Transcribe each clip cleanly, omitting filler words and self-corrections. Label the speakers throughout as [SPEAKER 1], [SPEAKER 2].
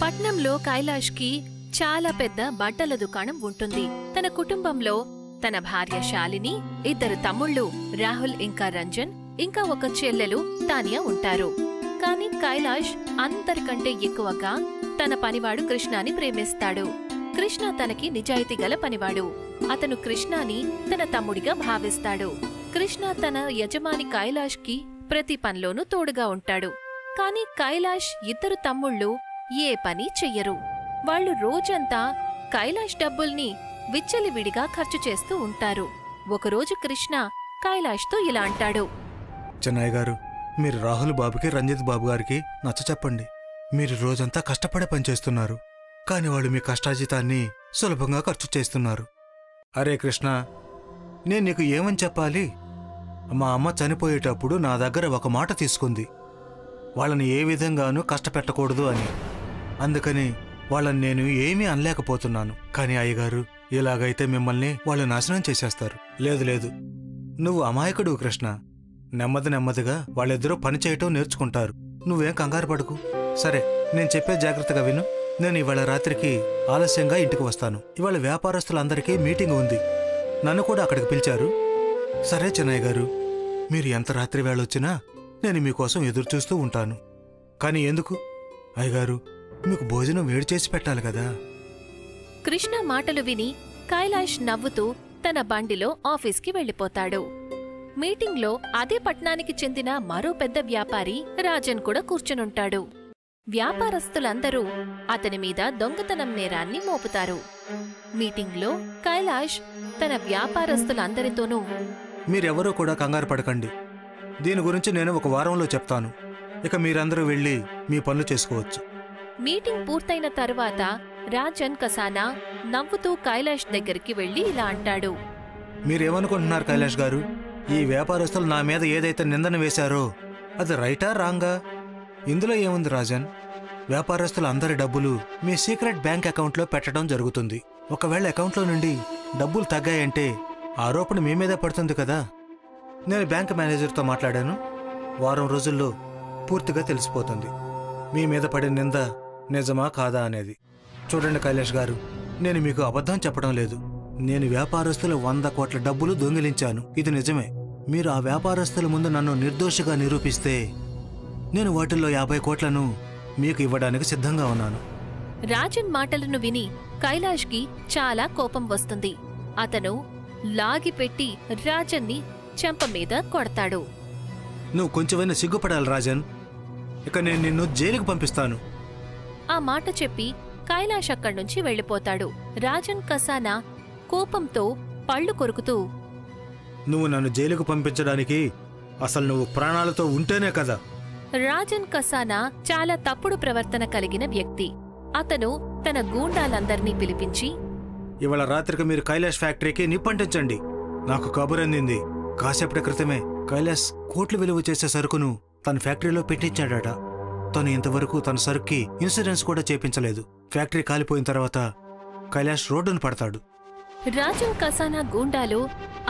[SPEAKER 1] పట్నంలో కైలాష్కి చాలా పెద్ద బట్టల దుకాణం ఉంటుంది. తన కుటుంబంలో తన భార్య శాలిని, 2 తమ్ముళ్ళు రాహుల్ ఇంకా రంజన్, ఇంకా ఒక చెల్లెలు తానియా ఉంటారు. కాని కైలాష్ అందరికంటే ఎక్కువగా తన పనివాడు కృష్ణాని ప్రేమిస్తాడు. కృష్ణ తనకి నిజాయితీ గల పనివాడు. అతను కృష్ణాని తన తమ్ముడిగా భావిస్తాడు. కృష్ణ తన యజమాని కైలాష్కి ప్రతి పనిలోనూ తోడుగా ఉంటాడు. కాని కైలాష్ 2 తమ్ముళ్ళు ఏ పని చెయ్యరు. వాళ్లు రోజంతా కైలాష్ డబ్బుల్ని విచ్చలివిడిగా ఖర్చు చేస్తూ ఉంటారు. ఒకరోజు కృష్ణ కైలాష్తో ఇలా అంటాడు.
[SPEAKER 2] చెన్నయ్య గారు, మీరు రాహుల్ బాబుకి రంజిత్ బాబు గారికి నచ్చ చెప్పండి. మీరు రోజంతా కష్టపడే పనిచేస్తున్నారు, కాని వాళ్ళు మీ కష్టాజితాన్ని సులభంగా ఖర్చు చేస్తున్నారు. అరే కృష్ణ, నేను నీకు ఏమని చెప్పాలి? మా అమ్మ చనిపోయేటప్పుడు నా దగ్గర ఒక మాట తీసుకుంది, వాళ్ళని ఏ విధంగానూ కష్టపెట్టకూడదు అని. అందుకని వాళ్ళని నేను ఏమీ అనలేకపోతున్నాను. కాని అయ్యగారు, ఇలాగైతే మిమ్మల్ని వాళ్ళు నాశనం చేసేస్తారు. లేదు లేదు, నువ్వు అమాయకుడు కృష్ణ. నెమ్మదిగా వాళ్ళిద్దరూ పనిచేయటం నేర్చుకుంటారు. నువ్వేం కంగారు పడకు. సరే, నేను చెప్పే జాగ్రత్తగా విను. నేను ఇవాళ రాత్రికి ఆలస్యంగా ఇంటికి వస్తాను. ఇవాళ వ్యాపారస్తులందరికీ మీటింగ్ ఉంది, నన్ను కూడా అక్కడికి పిలిచారు. సరే చెన్నయ్య గారు, మీరు ఎంత రాత్రి వేళొచ్చినా నేను మీకోసం ఎదురుచూస్తూ ఉంటాను. కాని ఎందుకు అయ్యగారు, మీకు భోజనం వేడి చేసి పెట్టాలి కదా.
[SPEAKER 1] కృష్ణ మాటలు విని కైలాష్ నవ్వుతూ తన బండిలో ఆఫీస్కి వెళ్లిపోతాడు. మీటింగ్లో అదే పట్నానికి చెందిన మరో పెద్ద వ్యాపారి రాజన్ కూడా కూర్చునుంటాడు. వ్యాపారస్తులందరూ అతని మీద దొంగతనం నేరాన్ని మోపుతారు. మీటింగ్లో కైలాష్ తన వ్యాపారస్తులందరితోనూ,
[SPEAKER 2] మీరెవరూ కూడా కంగారు పడకండి. దీని గురించి నేను ఒక వారంలో చెప్తాను. ఇక మీరందరూ వెళ్ళి మీ పనులు చేసుకోవచ్చు.
[SPEAKER 1] మీటింగ్ పూర్తయిన తరువాత రాజన్ కసానా నవ్వుతూ కైలాష్ దగ్గరికి వెళ్లి ఇలా అంటాడు.
[SPEAKER 2] మీరేమనుకుంటున్నారు కైలాష్ గారు? ఈ వ్యాపారస్తులు నా మీద ఏదైతే నిందన వేశారో అది రైటా రాంగా? ఇందులో ఏముంది రాజన్? వ్యాపారస్తులు అందరి డబ్బులు మీ సీక్రెట్ బ్యాంక్ అకౌంట్లో పెట్టడం జరుగుతుంది. ఒకవేళ అకౌంట్లో నుండి డబ్బులు తగ్గాయంటే ఆరోపణ మీ మీదే పడుతుంది కదా. నేను బ్యాంక్ మేనేజర్తో మాట్లాడాను. వారం రోజుల్లో పూర్తిగా తెలిసిపోతుంది మీ మీద పడిన నింద నిజమా కాదా అనేది. చూడండి కైలాష్ గారు, నేను మీకు అబద్ధం చెప్పడం లేదు. నేను వ్యాపారస్తుల 100 కోట్ల డబ్బులు దొంగిలించాను, ఇది నిజమే. మీరు ఆ వ్యాపారస్తుల ముందు నన్ను నిర్దోషిగా నిరూపిస్తే నేను వాటిల్లో 50 కోట్లను మీకు ఇవ్వడానికి సిద్ధంగా ఉన్నాను.
[SPEAKER 1] రాజన్ మాటలను విని కైలాష్కి చాలా కోపం వస్తుంది. అతను లాగిపెట్టి రాజన్ని చెంప మీద కొడతాడు.
[SPEAKER 2] నువ్వు కొంచెమైనా సిగ్గుపడాలి రాజన్. ఇక నేను నిన్ను జైలుకు పంపిస్తాను.
[SPEAKER 1] ఆ మాట చెప్పి కైలాష్ అక్కడ్నుంచి వెళ్లిపోతాడు. రాజన్ కసానా కోపంతో పళ్ళు కొరుకుతూ,
[SPEAKER 2] నువ్వు నన్ను జైలుకు పంపించడానికి అసలు నువ్వు ప్రాణాలతో ఉంటేనే కదా.
[SPEAKER 1] రాజన్ కసానా చాలా తప్పుడు ప్రవర్తన కలిగిన వ్యక్తి. అతను తన గూండాలందర్నీ పిలిపించి,
[SPEAKER 2] ఇవాళ రాత్రికి మీరు కైలాష్ ఫ్యాక్టరీకి నిప్పంటించండి. నాకు కబురందింది, కాసేపటి క్రితమే కైలాష్ కోట్లు విలువ చేసే సరుకును తన ఫ్యాక్టరీలో పెట్టించాడట. తను ఇంతవరకు తన సరుక్కి ఇన్సూరెన్స్ కూడా చేపించలేదు. ఫ్యాక్టరీ కాలిపోయిన తర్వాత కైలాష్ రోడ్డును పడతాడు.
[SPEAKER 1] రాజన్ కసానా గూండాలు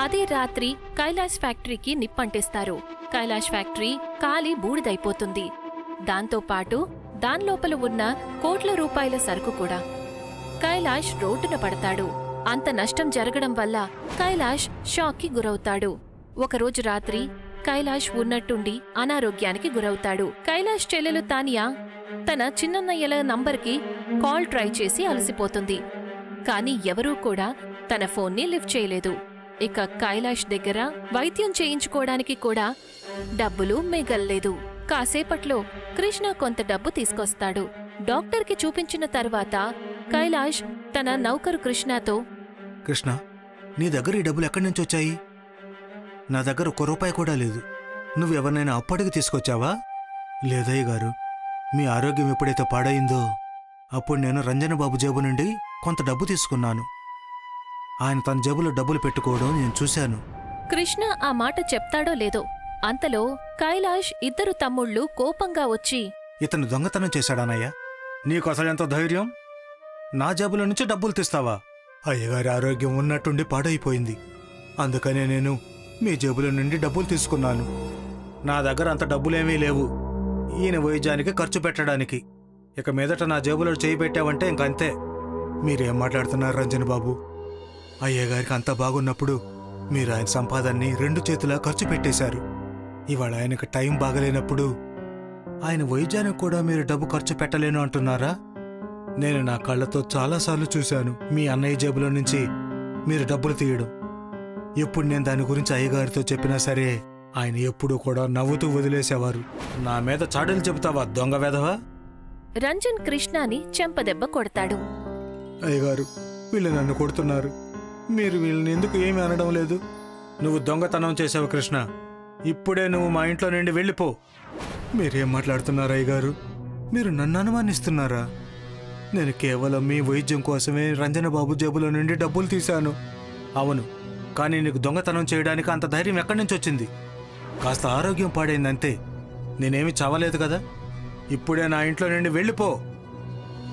[SPEAKER 1] అదే రాత్రి కైలాష్ ఫ్యాక్టరీకి నిప్పంటిస్తారు. కైలాష్ ఫ్యాక్టరీ కాలి బూడిదైపోతుంది. దాంతోపాటు దానిలోపల ఉన్న కోట్ల రూపాయల సరుకు కూడా. కైలాష్ రోడ్డున పడతాడు. అంత నష్టం జరగడం వల్ల కైలాష్ షాక్కి గురవుతాడు. ఒకరోజు రాత్రి కైలాష్ ఉన్నట్టుండి అనారోగ్యానికి గురవుతాడు. కైలాష్ చెల్లెలు తానియా తన చిన్నన్నయ్యల నంబర్కి కాల్ ట్రై చేసి అలసిపోతుంది. కాని ఎవరూ కూడా తన ఫోన్ని లిఫ్ట్ చేయలేదు. ఇక కైలాష్ దగ్గర వైద్యం చేయించుకోవడానికి కూడా డబ్బులు మిగల్లేదు. కాసేపట్లో కృష్ణ కొంత డబ్బు తీసుకొస్తాడు. డాక్టర్కి చూపించిన తర్వాత కైలాష్ తన నౌకరు కృష్ణతో,
[SPEAKER 2] కృష్ణ, నీ దగ్గర ఈ డబ్బులు ఎక్కడి నుంచి వచ్చాయి? నా దగ్గర 1 రూపాయి కూడా లేదు. నువ్వెవరినైనా అప్పటికి తీసుకొచ్చావా? లేదయ్య గారు, మీ ఆరోగ్యం ఎప్పుడైతే పాడైందో అప్పుడు నేను రంజన్ బాబు జేబు నుండి కొంత డబ్బు తీసుకున్నాను. ఆయన తన జేబులో డబ్బులు పెట్టుకోవడం నేను చూశాను.
[SPEAKER 1] కృష్ణ ఆ మాట చెప్తాడో లేదో అంతలో కైలాష్ 2 తమ్ముళ్ళు కోపంగా వచ్చి,
[SPEAKER 2] ఇతను దొంగతనం చేశాడానయ్యా? నీకు అసలెంత ధైర్యం? నా జేబులో నుంచి డబ్బులు తీస్తావా? అయ్యగారి ఆరోగ్యం ఉన్నట్టుండి పాడైపోయింది, అందుకనే నేను మీ జేబుల నుండి డబ్బులు తీసుకున్నాను. నా దగ్గర అంత డబ్బులేమీ లేవు ఈయన వైద్యానికి ఖర్చు పెట్టడానికి. ఇక మీదట నా జేబులో చేయి పెట్టావంటే ఇంకంతే. మీరేం మాట్లాడుతున్నారు రంజన్ బాబు? అయ్యగారికి అంతా బాగున్నప్పుడు మీరు ఆయన సంపాదనని 2 చేతులా ఖర్చు పెట్టేశారు. ఇవాళ ఆయనకు టైం బాగలేనప్పుడు ఆయన వైద్యానికి కూడా మీరు డబ్బు ఖర్చు పెట్టలేను అంటున్నారా? నేను నా కళ్ళతో చాలాసార్లు చూశాను మీ అన్నయ్య జేబులో నుంచి మీరు డబ్బులు తీయడం. ఎప్పుడు నేను దాని గురించి అయ్యగారితో చెప్పినా సరే ఆయన ఎప్పుడూ కూడా నవ్వుతూ వదిలేసేవారు. నా మీద చాడలు చెబుతావా దొంగ వెధవా?
[SPEAKER 1] రంజన్ కృష్ణాని చెంపదెబ్బ కొడతాడు.
[SPEAKER 2] అయ్యగారు, వీళ్ళు నన్ను కొడుతున్నారు. మీరు వీళ్ళని ఎందుకు ఏమీ అనడం లేదు? నువ్వు దొంగతనం చేసావు కృష్ణ. ఇప్పుడే నువ్వు మా ఇంట్లో నుండి వెళ్ళిపో. మీరేం మాట్లాడుతున్నారు అయ్యగారు? మీరు నన్ను అనుమానిస్తున్నారా? నేను కేవలం మీ వైద్యం కోసమే రంజన బాబు జేబులో నుండి డబ్బులు తీశాను. అవును, కానీ నీకు దొంగతనం చేయడానికి అంత ధైర్యం ఎక్కడి నుంచి వచ్చింది? కాస్త ఆరోగ్యం పాడైందంతే. నేనేమి చావలేదు కదా. ఇప్పుడే నా ఇంట్లో నుండి వెళ్ళిపో.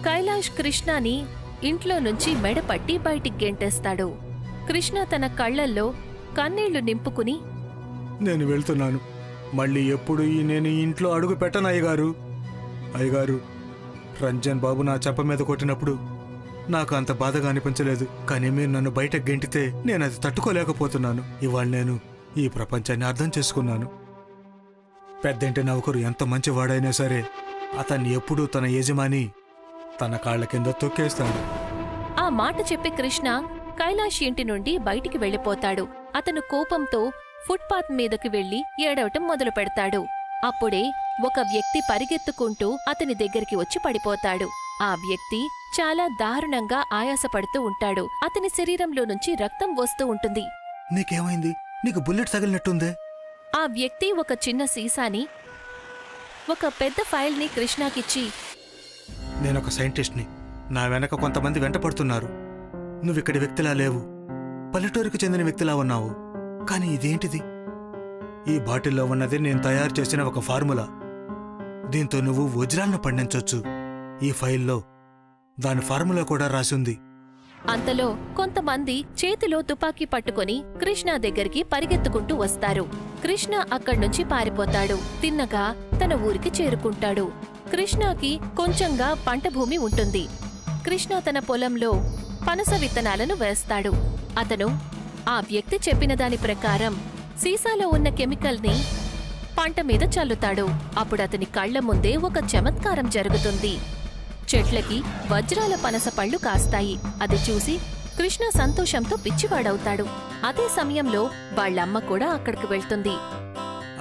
[SPEAKER 1] కైలాష్ కృష్ణాని ఇంట్లో నుంచి మెడపట్టి బయటికి గెంటేస్తాడు. కృష్ణ తన కళ్లల్లో కన్నీళ్లు నింపుకుని,
[SPEAKER 2] నేను వెళ్తున్నాను. మళ్ళీ ఎప్పుడు నేను ఈ ఇంట్లో అడుగు పెట్టను అయ్యగారు. అయ్యగారు, రంజన్ బాబు నా చెంప మీద కొట్టినప్పుడు నాకు అంత బాధగా అనిపించలేదు. కానీ మీరు నన్ను బయట గెంటితే నేను అది తట్టుకోలేకపోతున్నాను. ఇవాళ నేను ఈ ప్రపంచాన్ని అర్థం చేసుకున్నాను. పెద్దంటి నౌకరు ఎంత మంచివాడైనా సరే అతన్ని ఎప్పుడూ తన యజమాని తన కాళ్ల కింద తొక్కేస్తాడు.
[SPEAKER 1] ఆ మాట చెప్పి కృష్ణ కైలాష్ ఇంటి నుండి బయటికి వెళ్ళిపోతాడు. అతను కోపంతో ఫుట్పాత్ మీదకి వెళ్లి ఏడవటం మొదలు పెడతాడు. అప్పుడే ఒక వ్యక్తి పరిగెత్తుకుంటూ అతని దగ్గరికి వచ్చి పడిపోతాడు. ఆ వ్యక్తి చాలా దారుణంగా ఆయాసపడుతూ ఉంటాడు. అతని శరీరంలో నుంచి రక్తం వస్తూ ఉంటుంది.
[SPEAKER 2] నీకేమైంది? నీకు బుల్లెట్ తగిలినట్టుందే.
[SPEAKER 1] ఆ వ్యక్తి ఒక చిన్న సీసాని, ఒక పెద్ద ఫైల్ని కృష్ణకిచ్చి,
[SPEAKER 2] నేనొక సైంటిస్ట్ని. నా వెనక కొంతమంది వెంటపడుతున్నారు. నువ్విక్కడి వ్యక్తిలా లేవు. పల్లెటూరుకు చెందిన వ్యక్తిలా ఉన్నావు. కానీ ఇదేంటిది? ఈ బాటిల్లో ఉన్నది నేను తయారు చేసిన ఒక ఫార్ములా. దీంతో నువ్వు వజ్రాలను పండించొచ్చు. ఈ ఫైల్లో దాని ఫార్ములా కూడా రాసింది.
[SPEAKER 1] అంతలో కొంతమంది చేతిలో తుపాకీ పట్టుకుని కృష్ణ దగ్గరికి పరిగెత్తుకుంటూ వస్తారు. కృష్ణ అక్కడ్నుంచి పారిపోతాడు. తిన్నగా తన ఊరికి చేరుకుంటాడు. కృష్ణకి కొంచెంగా పంట భూమి ఉంటుంది. కృష్ణ తన పొలంలో పనస విత్తనాలను వేస్తాడు. అతను ఆ వ్యక్తి చెప్పిన దాని ప్రకారం సీసాలో ఉన్న కెమికల్ని పంట మీద చల్లుతాడు. అప్పుడతని కళ్ల ముందే ఒక చమత్కారం జరుగుతుంది. చెట్లకి వజ్రాల పనస పళ్ళు కాస్తాయి. అది చూసి కృష్ణ సంతోషంతో పిచ్చివాడవుతాడు. అదే సమయంలో వాళ్ళమ్మ కూడా అక్కడికి వెళ్తుంది.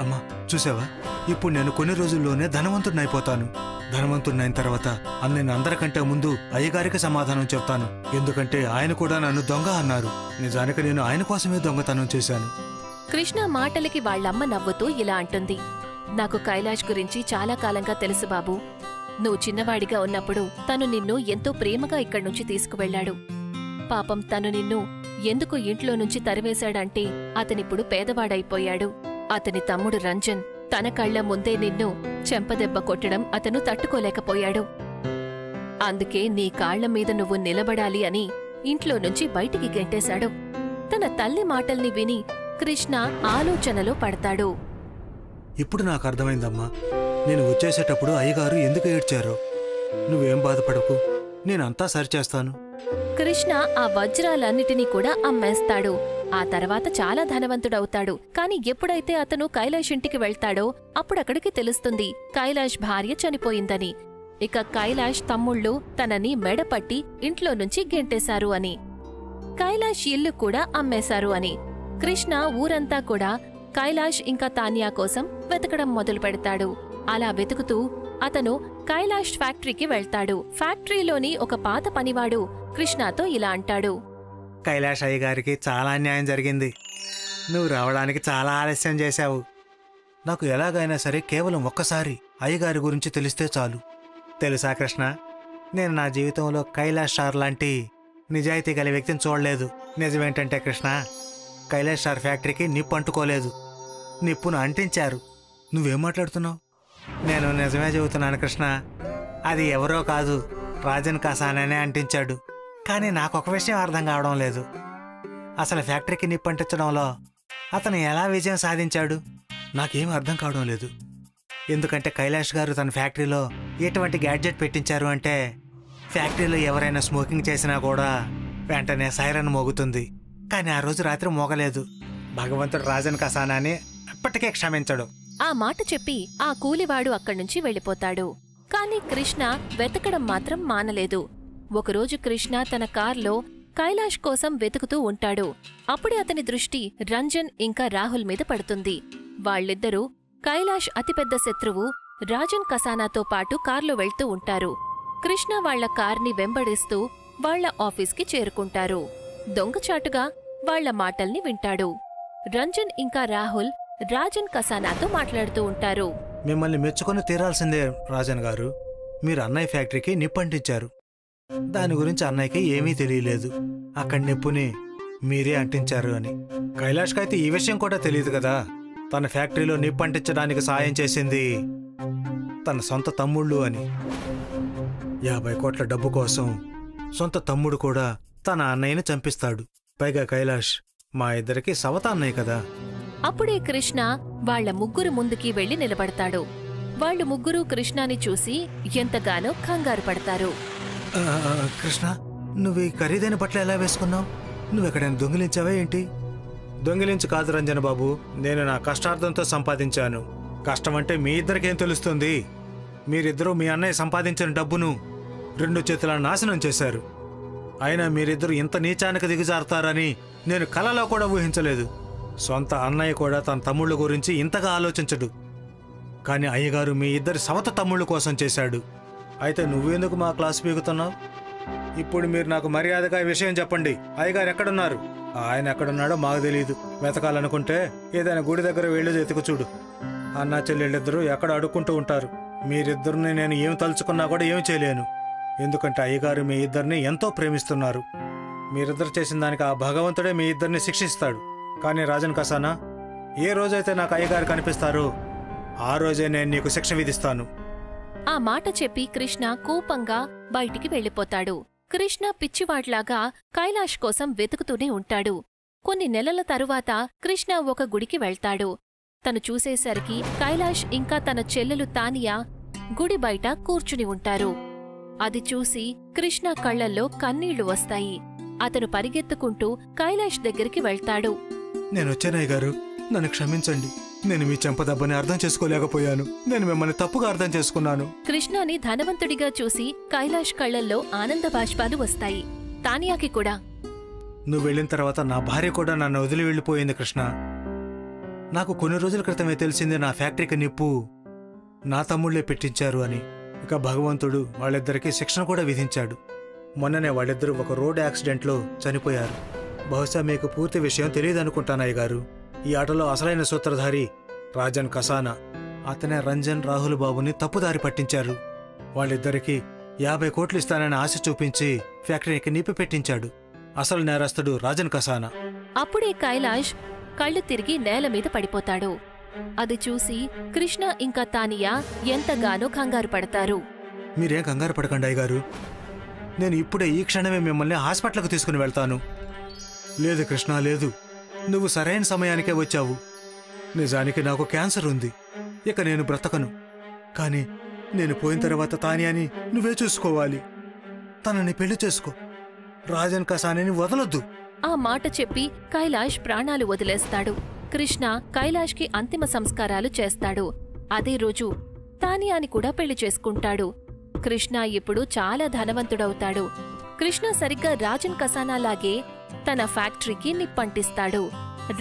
[SPEAKER 2] అమ్మా, చూసావా? ఇప్పుడు నేను కొన్ని రోజుల్లోనే ధనవంతుడినైపోతాను. ధనవంతుడినైన తర్వాత నేను అందరికంటే ముందు అయ్యగారికి సమాధానం చెప్తాను. ఎందుకంటే ఆయన కూడా నన్ను దొంగ అన్నారు. నిజానికి నేను ఆయన కోసమే దొంగతనం చేశాను.
[SPEAKER 1] కృష్ణ మాటలకి వాళ్ళమ్మ నవ్వుతూ ఇలా అంటుంది. నాకు కైలాష్ గురించి చాలా కాలంగా తెలుసు బాబు. నువ్వు చిన్నవాడిగా ఉన్నప్పుడు తను నిన్ను ఎంతో ప్రేమగా ఇక్కడ్నుంచి తీసుకువెళ్లాడు. పాపం తను నిన్ను ఎందుకు ఇంట్లో నుంచి తరివేశాడంటే అతనిప్పుడు పేదవాడైపోయాడు. అతని తమ్ముడు రంజన్ తన కళ్ల ముందే నిన్ను చెంపదెబ్బ కొట్టడం అతను తట్టుకోలేకపోయాడు. అందుకే నీ కాళ్ల మీద నువ్వు నిలబడాలి అని ఇంట్లో నుంచి బయటికి గెంటేశాడు. తన తల్లి మాటల్ని విని కృష్ణ ఆలోచనలో పడతాడు.
[SPEAKER 2] ఇప్పుడు నాకు అర్థమైందమ్మా. నేను వచ్చేసేటప్పుడు అయ్యగారు ఎందుకు ఏడ్చారో. నువ్వేం బాధపడకు, నేనంతా సరిచేస్తాను.
[SPEAKER 1] కృష్ణ ఆ వజ్రాలన్నిటినీ కూడా అమ్మేస్తాడు. ఆ తర్వాత చాలా ధనవంతుడవుతాడు. కాని ఎప్పుడైతే అతను కైలాష్ ఇంటికి వెళ్తాడో అప్పుడక్కడికి తెలుస్తుంది కైలాష్ భార్య చనిపోయిందని. ఇక కైలాష్ తమ్ముళ్ళు తనని మెడపట్టి ఇంట్లో నుంచి గెంటేశారు అని, కైలాష్ ఇల్లు కూడా అమ్మేశారు అని. కృష్ణ ఊరంతా కూడా కైలాష్ ఇంకా తాన్యా కోసం వెతకడం మొదలు పెడతాడు. అలా వెతుకుతూ అతను కైలాష్ ఫ్యాక్టరీకి వెళ్తాడు. ఫ్యాక్టరీలోని ఒక పాత పనివాడు కృష్ణతో ఇలా అంటాడు.
[SPEAKER 2] కైలాష్ అయ్యగారికి చాలా అన్యాయం జరిగింది. నువ్వు రావడానికి చాలా ఆలస్యం చేశావు. నాకు ఎలాగైనా సరే కేవలం ఒక్కసారి అయ్యగారి గురించి తెలిస్తే చాలు. తెలుసా కృష్ణ, నేను నా జీవితంలో కైలాష్ సార్ లాంటి నిజాయితీ గల వ్యక్తిని చూడలేదు. నిజమేంటంటే కృష్ణ, కైలాష్ సార్ ఫ్యాక్టరీకి నిప్పు అంటుకోలేదు, నిప్పును అంటించారు. నువ్వేం మాట్లాడుతున్నావు? నేను నిజమే చెబుతున్నాను కృష్ణ. అది ఎవరో కాదు, రాజన్ కసానే అంటించాడు. కానీ నాకొక విషయం అర్థం కావడం లేదు. అసలు ఫ్యాక్టరీకి నిప్పు అంటించడంలో అతను ఎలా విజయం సాధించాడు? నాకేం అర్థం కావడం లేదు. ఎందుకంటే కైలాష్ గారు తన ఫ్యాక్టరీలో ఎటువంటి గ్యాడ్జెట్ పెట్టించారు అంటే ఫ్యాక్టరీలో ఎవరైనా స్మోకింగ్ చేసినా కూడా వెంటనే సైరన్ మోగుతుంది. కానీ ఆ రోజు రాత్రి మోగలేదు. భగవంతుడు రాజన్ కసానాని ఎప్పటికే క్షమించడు.
[SPEAKER 1] ఆ మాట చెప్పి ఆ కూలివాడు అక్కడ్నుంచి వెళ్ళిపోతాడు. కాని కృష్ణ వెతకడం మాత్రం మానలేదు. ఒకరోజు కృష్ణ తన కార్లో కైలాష్ కోసం వెతుకుతూ ఉంటాడు. అప్పుడే అతని దృష్టి రంజన్ ఇంకా రాహుల్ మీద పడుతుంది. వాళ్ళిద్దరూ కైలాష్ అతిపెద్ద శత్రువు రాజన్ కసానాతో పాటు కార్లో వెళ్తూ ఉంటారు. కృష్ణ వాళ్ల కార్ని వెంబడిస్తూ వాళ్ల ఆఫీస్కి చేరుకుంటారు. దొంగచాటుగా వాళ్ల మాటల్ని వింటాడు. రంజన్ ఇంకా రాహుల్ రాజన్ కసానాతో మాట్లాడుతూ ఉంటారు.
[SPEAKER 2] మిమ్మల్ని మెచ్చుకొని తీరాల్సిందే రాజన్ గారు. మీరు అన్నయ్య ఫ్యాక్టరీకి నిప్పంటించారు. దాని గురించి అన్నయ్యకి ఏమీ తెలియలేదు. అక్కడి నిప్పుని మీరే అంటించారు అని. కైలాష్కైతే ఈ విషయం కూడా తెలియదు కదా. తన ఫ్యాక్టరీలో నిప్పంటించడానికి సాయం చేసింది తన సొంత తమ్ముళ్ళు అని. 50 కోట్ల డబ్బు కోసం సొంత తమ్ముడు కూడా తన అన్నయ్యని చంపిస్తాడు. పైగా కైలాష్ మా ఇద్దరికి సవత అన్నయ్య కదా.
[SPEAKER 1] అప్పుడే కృష్ణ వాళ్ల ముగ్గురు ముందుకి వెళ్లి నిలబడతాడు. వాళ్ళు ముగ్గురు కృష్ణని చూసి ఎంతగానో కంగారు పడతారు.
[SPEAKER 2] కృష్ణ, నువ్వు ఈ ఖరీదైన బట్టలు ఎలా వేసుకున్నావు? నువ్వెక్కడైనా దొంగిలించావా ఏంటి? దొంగిలించి కాదు రంజన్ బాబు, నేను నా కష్టార్థంతో సంపాదించాను. కష్టం అంటే మీ ఇద్దరికేం తెలుస్తుంది? మీరిద్దరూ మీ అన్నయ్య సంపాదించిన డబ్బును 2 చేతుల నాశనం చేశారు. అయినా మీరిద్దరూ ఇంత నీచానికి దిగజారుతారని నేను కలలో కూడా ఊహించలేదు. సొంత అన్నయ్య కూడా తన తమ్ముళ్ళ గురించి ఇంతగా ఆలోచించడు. కానీ అయ్యగారు మీ ఇద్దరి సవత తమ్ముళ్ళ కోసం చేశాడు. అయితే నువ్వెందుకు మా క్లాస్ పీగుతున్నావు? ఇప్పుడు మీరు నాకు మర్యాదగా ఈ విషయం చెప్పండి. అయ్యగారు ఎక్కడున్నారు? ఆయన ఎక్కడున్నాడో మాకు తెలియదు. వెతకాలనుకుంటే ఏదైనా గుడి దగ్గర వెళ్ళి వెతుకు చూడు. అన్నా చెల్లెళ్ళిద్దరూ ఎక్కడ అడుక్కుంటూ ఉంటారు. మీరిద్దరిని నేను ఏం తలుచుకున్నా కూడా ఏం చేయలేను. ఎందుకంటే అయ్యగారు మీ ఇద్దరిని ఎంతో ప్రేమిస్తున్నారు. మీరిద్దరు చేసిన దానికి ఆ భగవంతుడే మీ ఇద్దరిని శిక్షిస్తాడు. కానీ రాజన్ కసానా, ఏ రోజైతే నాకు అయ్యగారు కనిపిస్తారో ఆ రోజే నేను నీకు శిక్ష విధిస్తాను.
[SPEAKER 1] ఆ మాట చెప్పి కృష్ణ కోపంగా బయటికి వెళ్ళిపోతాడు. కృష్ణ పిచ్చివాడ్లాగా కైలాష్ కోసం వెతుకుతూనే ఉంటాడు. కొన్ని నెలల తరువాత కృష్ణ ఒక గుడికి వెళ్తాడు. తను చూసేసరికి కైలాష్ ఇంకా తన చెల్లెలు తానియా గుడి బయట కూర్చుని ఉంటారు. అది చూసి కృష్ణ కళ్లల్లో కన్నీళ్లు వస్తాయి. అతను పరిగెత్తుకుంటూ కైలాష్ దగ్గరికి వెళ్తాడు.
[SPEAKER 2] నేనొచ్చానయ్య గారు, నన్ను క్షమించండి. నేను మీ చెంపదబ్బని అర్థం చేసుకోలేకపోయాను. నేను మిమ్మల్ని తప్పుగా అర్థం చేసుకున్నాను.
[SPEAKER 1] కృష్ణని ధనవంతుడిగా చూసి కైలాష్ కళ్లల్లో ఆనంద బాష్పాలు వస్తాయి. తానియాకి కూడా.
[SPEAKER 2] నువ్వు వెళ్ళిన తర్వాత నా భార్య కూడా నన్ను వదిలి వెళ్ళిపోయింది కృష్ణ. నాకు కొన్ని రోజుల క్రితమే తెలిసింది నా ఫ్యాక్టరీకి నిప్పు నా తమ్ముళ్లే పెట్టించారు అని. ఇక భగవంతుడు వాళ్ళిద్దరికీ శిక్షణ కూడా విధించాడు. మొన్ననే వాళ్ళిద్దరూ ఒక రోడ్ యాక్సిడెంట్లో చనిపోయారు. బహుశా మీకు పూర్తి విషయం తెలియదనుకుంటానయ్య గారు. ఈ ఆటలో అసలైన సూత్రధారి రాజన్ కసానా. అతనే రంజన్, రాహుల్ బాబుని తప్పుదారి పట్టించారు. వాళ్ళిద్దరికీ 50 కోట్లు ఇస్తానని ఆశ చూపించి ఫ్యాక్టరీకి నిప్పి పెట్టించాడు. అసలు నేరస్తుడు రాజన్ కసానా.
[SPEAKER 1] అప్పుడే కైలాష్ కళ్ళు తిరిగి నేల మీద పడిపోతాడు. అది చూసి కృష్ణ ఇంకా తానియా ఎంతగానో కంగారు పడతారు.
[SPEAKER 2] మీరేం కంగారు పడకండి అయ్యగారు. నేను ఇప్పుడే ఈ క్షణమే మిమ్మల్ని హాస్పిటల్కు తీసుకుని వెళ్తాను. లేదు కృష్ణ, లేదు. నువ్వు సరైన సమయానికే వచ్చావు. నిజానికి నాకు క్యాన్సర్ ఉంది. ఇక నేను బ్రతకను. కానీ నేను పోయిన తర్వాత తానియాని నువ్వే చూసుకోవాలి. తనని పెళ్లి చేసుకో. రాజన్ కసానాని వదలొద్దు.
[SPEAKER 1] ఆ మాట చెప్పి కైలాష్ ప్రాణాలు వదిలేస్తాడు. కృష్ణ కైలాష్కి అంతిమ సంస్కారాలు చేస్తాడు. అదే రోజు తానియాని కూడా పెళ్లి చేసుకుంటాడు. కృష్ణ ఇప్పుడు చాలా ధనవంతుడవుతాడు. కృష్ణ సరిగ్గా రాజన్ కసానాలాగే తన ఫ్యాక్టరీకి నిప్పంటిస్తాడు.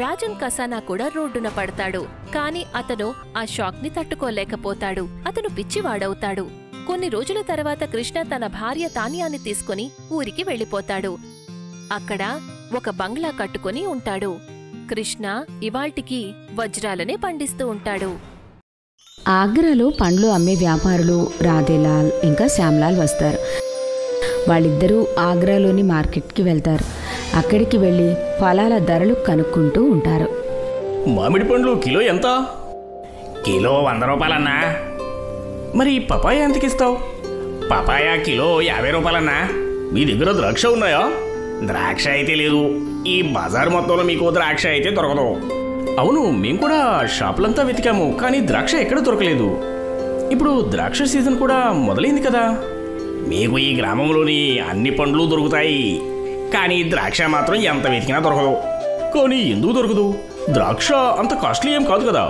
[SPEAKER 1] రాజన్ కసానా కూడా రోడ్డున పడతాడు. కాని అతను ఆ షాక్ ని తట్టుకోలేకపోతాడు. అతను పిచ్చివాడవుతాడు. కొన్ని రోజుల తర్వాత కృష్ణ తన భార్య తానియాని తీసుకుని ఊరికి వెళ్ళిపోతాడు. అక్కడ ఒక బంగ్లా కట్టుకుని ఉంటాడు. కృష్ణ ఇవాల్టికి వజ్రాలనే పండిస్తూ ఉంటాడు.
[SPEAKER 3] ఆగ్రాలో పండ్లు అమ్మే వ్యాపారులు రాధేలాల్ ఇంకా శ్యామ్లాల్ వస్తారు. వాళ్ళిద్దరూ ఆగ్రాలోని మార్కెట్కి వెళ్తారు. అక్కడికి వెళ్ళి ఫలాల ధరలు కనుక్కుంటూ ఉంటారు.
[SPEAKER 4] మామిడి పండ్లు కిలో ఎంత?
[SPEAKER 5] కిలో 100 రూపాయలన్నా.
[SPEAKER 4] మరి పపాయ ఎంతకిస్తావు?
[SPEAKER 5] పపాయ కిలో 50 రూపాయలన్నా.
[SPEAKER 4] మీ దగ్గర ద్రాక్ష ఉన్నాయా?
[SPEAKER 5] ద్రాక్ష అయితే లేదు. ఈ బజార్ మొత్తంలో మీకు ద్రాక్ష అయితే దొరకదు.
[SPEAKER 4] అవును, మేము కూడా షాపులంతా వెతికాము, కానీ ద్రాక్ష ఎక్కడ దొరకలేదు. ఇప్పుడు ద్రాక్ష సీజన్ కూడా మొదలైంది కదా.
[SPEAKER 5] మీకు ఈ గ్రామంలోని అన్ని పండ్లు దొరుకుతాయి, కానీ ద్రాక్ష మాత్రం ఎంత వెతికినా దొరకదు.
[SPEAKER 4] కానీ ఎందుకు దొరకదు? ద్రాక్ష అంత కాస్ట్లీ ఏం కాదు కదా.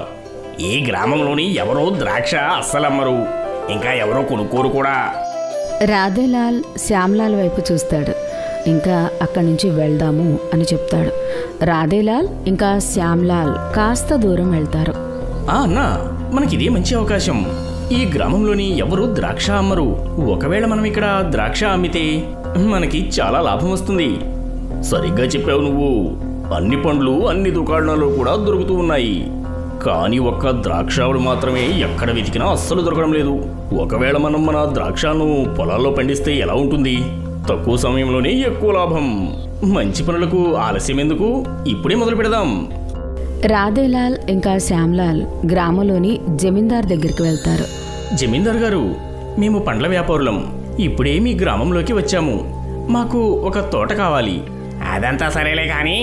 [SPEAKER 5] ఈ గ్రామంలోని ఎవరో ద్రాక్ష అస్సలమ్మరు, ఇంకా ఎవరో కొనుక్కోరు కూడా.
[SPEAKER 3] రాధేలాల్ శ్యామ్లాల్ వైపు చూస్తాడు. ఇంకా అక్కడి నుంచి వెళ్దాము అని చెప్తాడు. రాధేలాల్ ఇంకా శ్యామ్లాల్ కాస్త దూరం వెళ్తారు.
[SPEAKER 4] అన్నా, మనకిదే మంచి అవకాశం. ఈ గ్రామంలోని ఎవరు ద్రాక్ష అమ్మరు. ఒకవేళ మనం ఇక్కడ ద్రాక్ష అమ్మితే మనకి చాలా లాభం వస్తుంది. సరిగ్గా చెప్పావు నువ్వు. అన్ని పండ్లు అన్ని దుకాణాల్లో కూడా దొరుకుతూ ఉన్నాయి, కానీ ఒక్క ద్రాక్షాలు మాత్రమే ఎక్కడ వెతికినా అస్సలు దొరకడం లేదు. ఒకవేళ మనం మన ద్రాక్షను పొలాల్లో పండిస్తే ఎలా ఉంటుంది? తక్కువ సమయంలోనే ఎక్కువ లాభం. మంచి పనులకు ఆలస్యం ఎందుకు? ఇప్పుడే మొదలు పెడదాం.
[SPEAKER 3] రాధేలాల్ ఇంకా శ్యామ్లాల్ గ్రామంలోని జమీందార్ దగ్గరికి వెళ్తారు.
[SPEAKER 4] జమీందార్ గారు, మేము పండ్ల వ్యాపారులం. ఇప్పుడే మీ గ్రామంలోకి వచ్చాము. మాకు ఒక తోట కావాలి.
[SPEAKER 5] అదంతా సరేలే, కానీ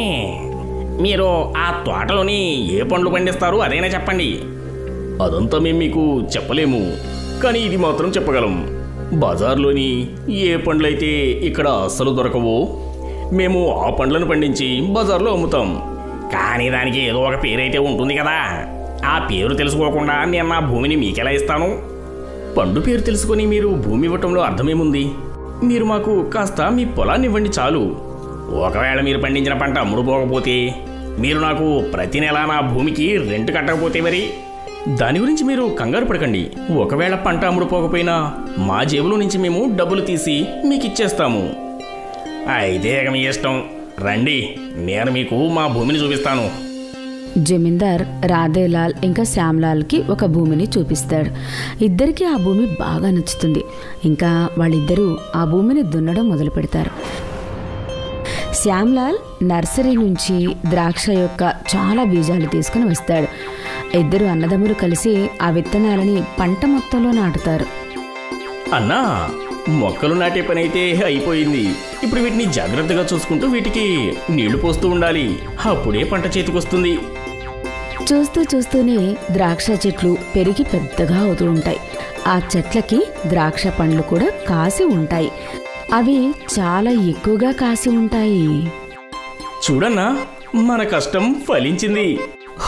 [SPEAKER 5] మీరు ఆ తోటలోని ఏ పండ్లు పండిస్తారు అదైనా చెప్పండి.
[SPEAKER 4] అదంతా మేము మీకు చెప్పలేము, కానీ ఇది మాత్రం చెప్పగలం. బజార్లోని ఏ పండ్లయితే ఇక్కడ అస్సలు దొరకవో మేము ఆ పండ్లను పండించి బజార్లో అమ్ముతాం.
[SPEAKER 5] కానీ దానికి ఏదో ఒక పేరైతే ఉంటుంది కదా. ఆ పేరు తెలుసుకోకుండా నేను నా భూమిని మీకెలా ఇస్తాను?
[SPEAKER 4] పండు పేరు తెలుసుకొని మీరు భూమి ఇవ్వటంలో అర్థమేముంది? మీరు మాకు కాస్త మీ పొలాన్ని ఇవ్వండి చాలు.
[SPEAKER 5] ఒకవేళ మీరు పండించిన పంట అమ్ముడుపోకపోతే, మీరు నాకు ప్రతి నెల నా భూమికి రెంట్ కట్టకపోతే మరి?
[SPEAKER 4] దాని గురించి మీరు కంగారు పడకండి. ఒకవేళ పంట అమ్ముడుపోకపోయినా మా జేబులో నుంచి మేము డబ్బులు తీసి మీకు ఇచ్చేస్తాము.
[SPEAKER 5] అయితే ఇక మీ ఇష్టం. రండి, నేను మీకు మా భూమిని చూపిస్తాను.
[SPEAKER 3] జమీందార్ రాధేలాల్ ఇంకా శ్యామ్లాల్కి ఒక భూమిని చూపిస్తాడు. ఇద్దరికీ ఆ భూమి బాగా నచ్చుతుంది. ఇంకా వాళ్ళిద్దరూ ఆ భూమిని దున్నడం మొదలు పెడతారు. శ్యామ్లాల్ నర్సరీ నుంచి ద్రాక్ష యొక్క చాలా బీజాలు తీసుకుని వస్తాడు. ఇద్దరు అన్నదమ్ములు కలిసి ఆ విత్తనాలని పంట మొత్తంలో నాటుతారు.
[SPEAKER 4] అన్నా, మొక్కలు నాటే పని అయితే అయిపోయింది. ఇప్పుడు వీటిని జాగ్రత్తగా చూసుకుంటూ వీటికి నీళ్లు పోస్తూ ఉండాలి. అప్పుడే పంట చేతికొస్తుంది.
[SPEAKER 3] చూస్తూ చూస్తూనే ద్రాక్ష చెట్లు పెరిగి పెద్దగా అవుతూ ఉంటాయి. ఆ చెట్లకి ద్రాక్ష పండ్లు కూడా కాసి ఉంటాయి. అవి చాలా ఎక్కువగా కాసి ఉంటాయి.
[SPEAKER 4] చూడన్నా, మన కష్టం ఫలించింది.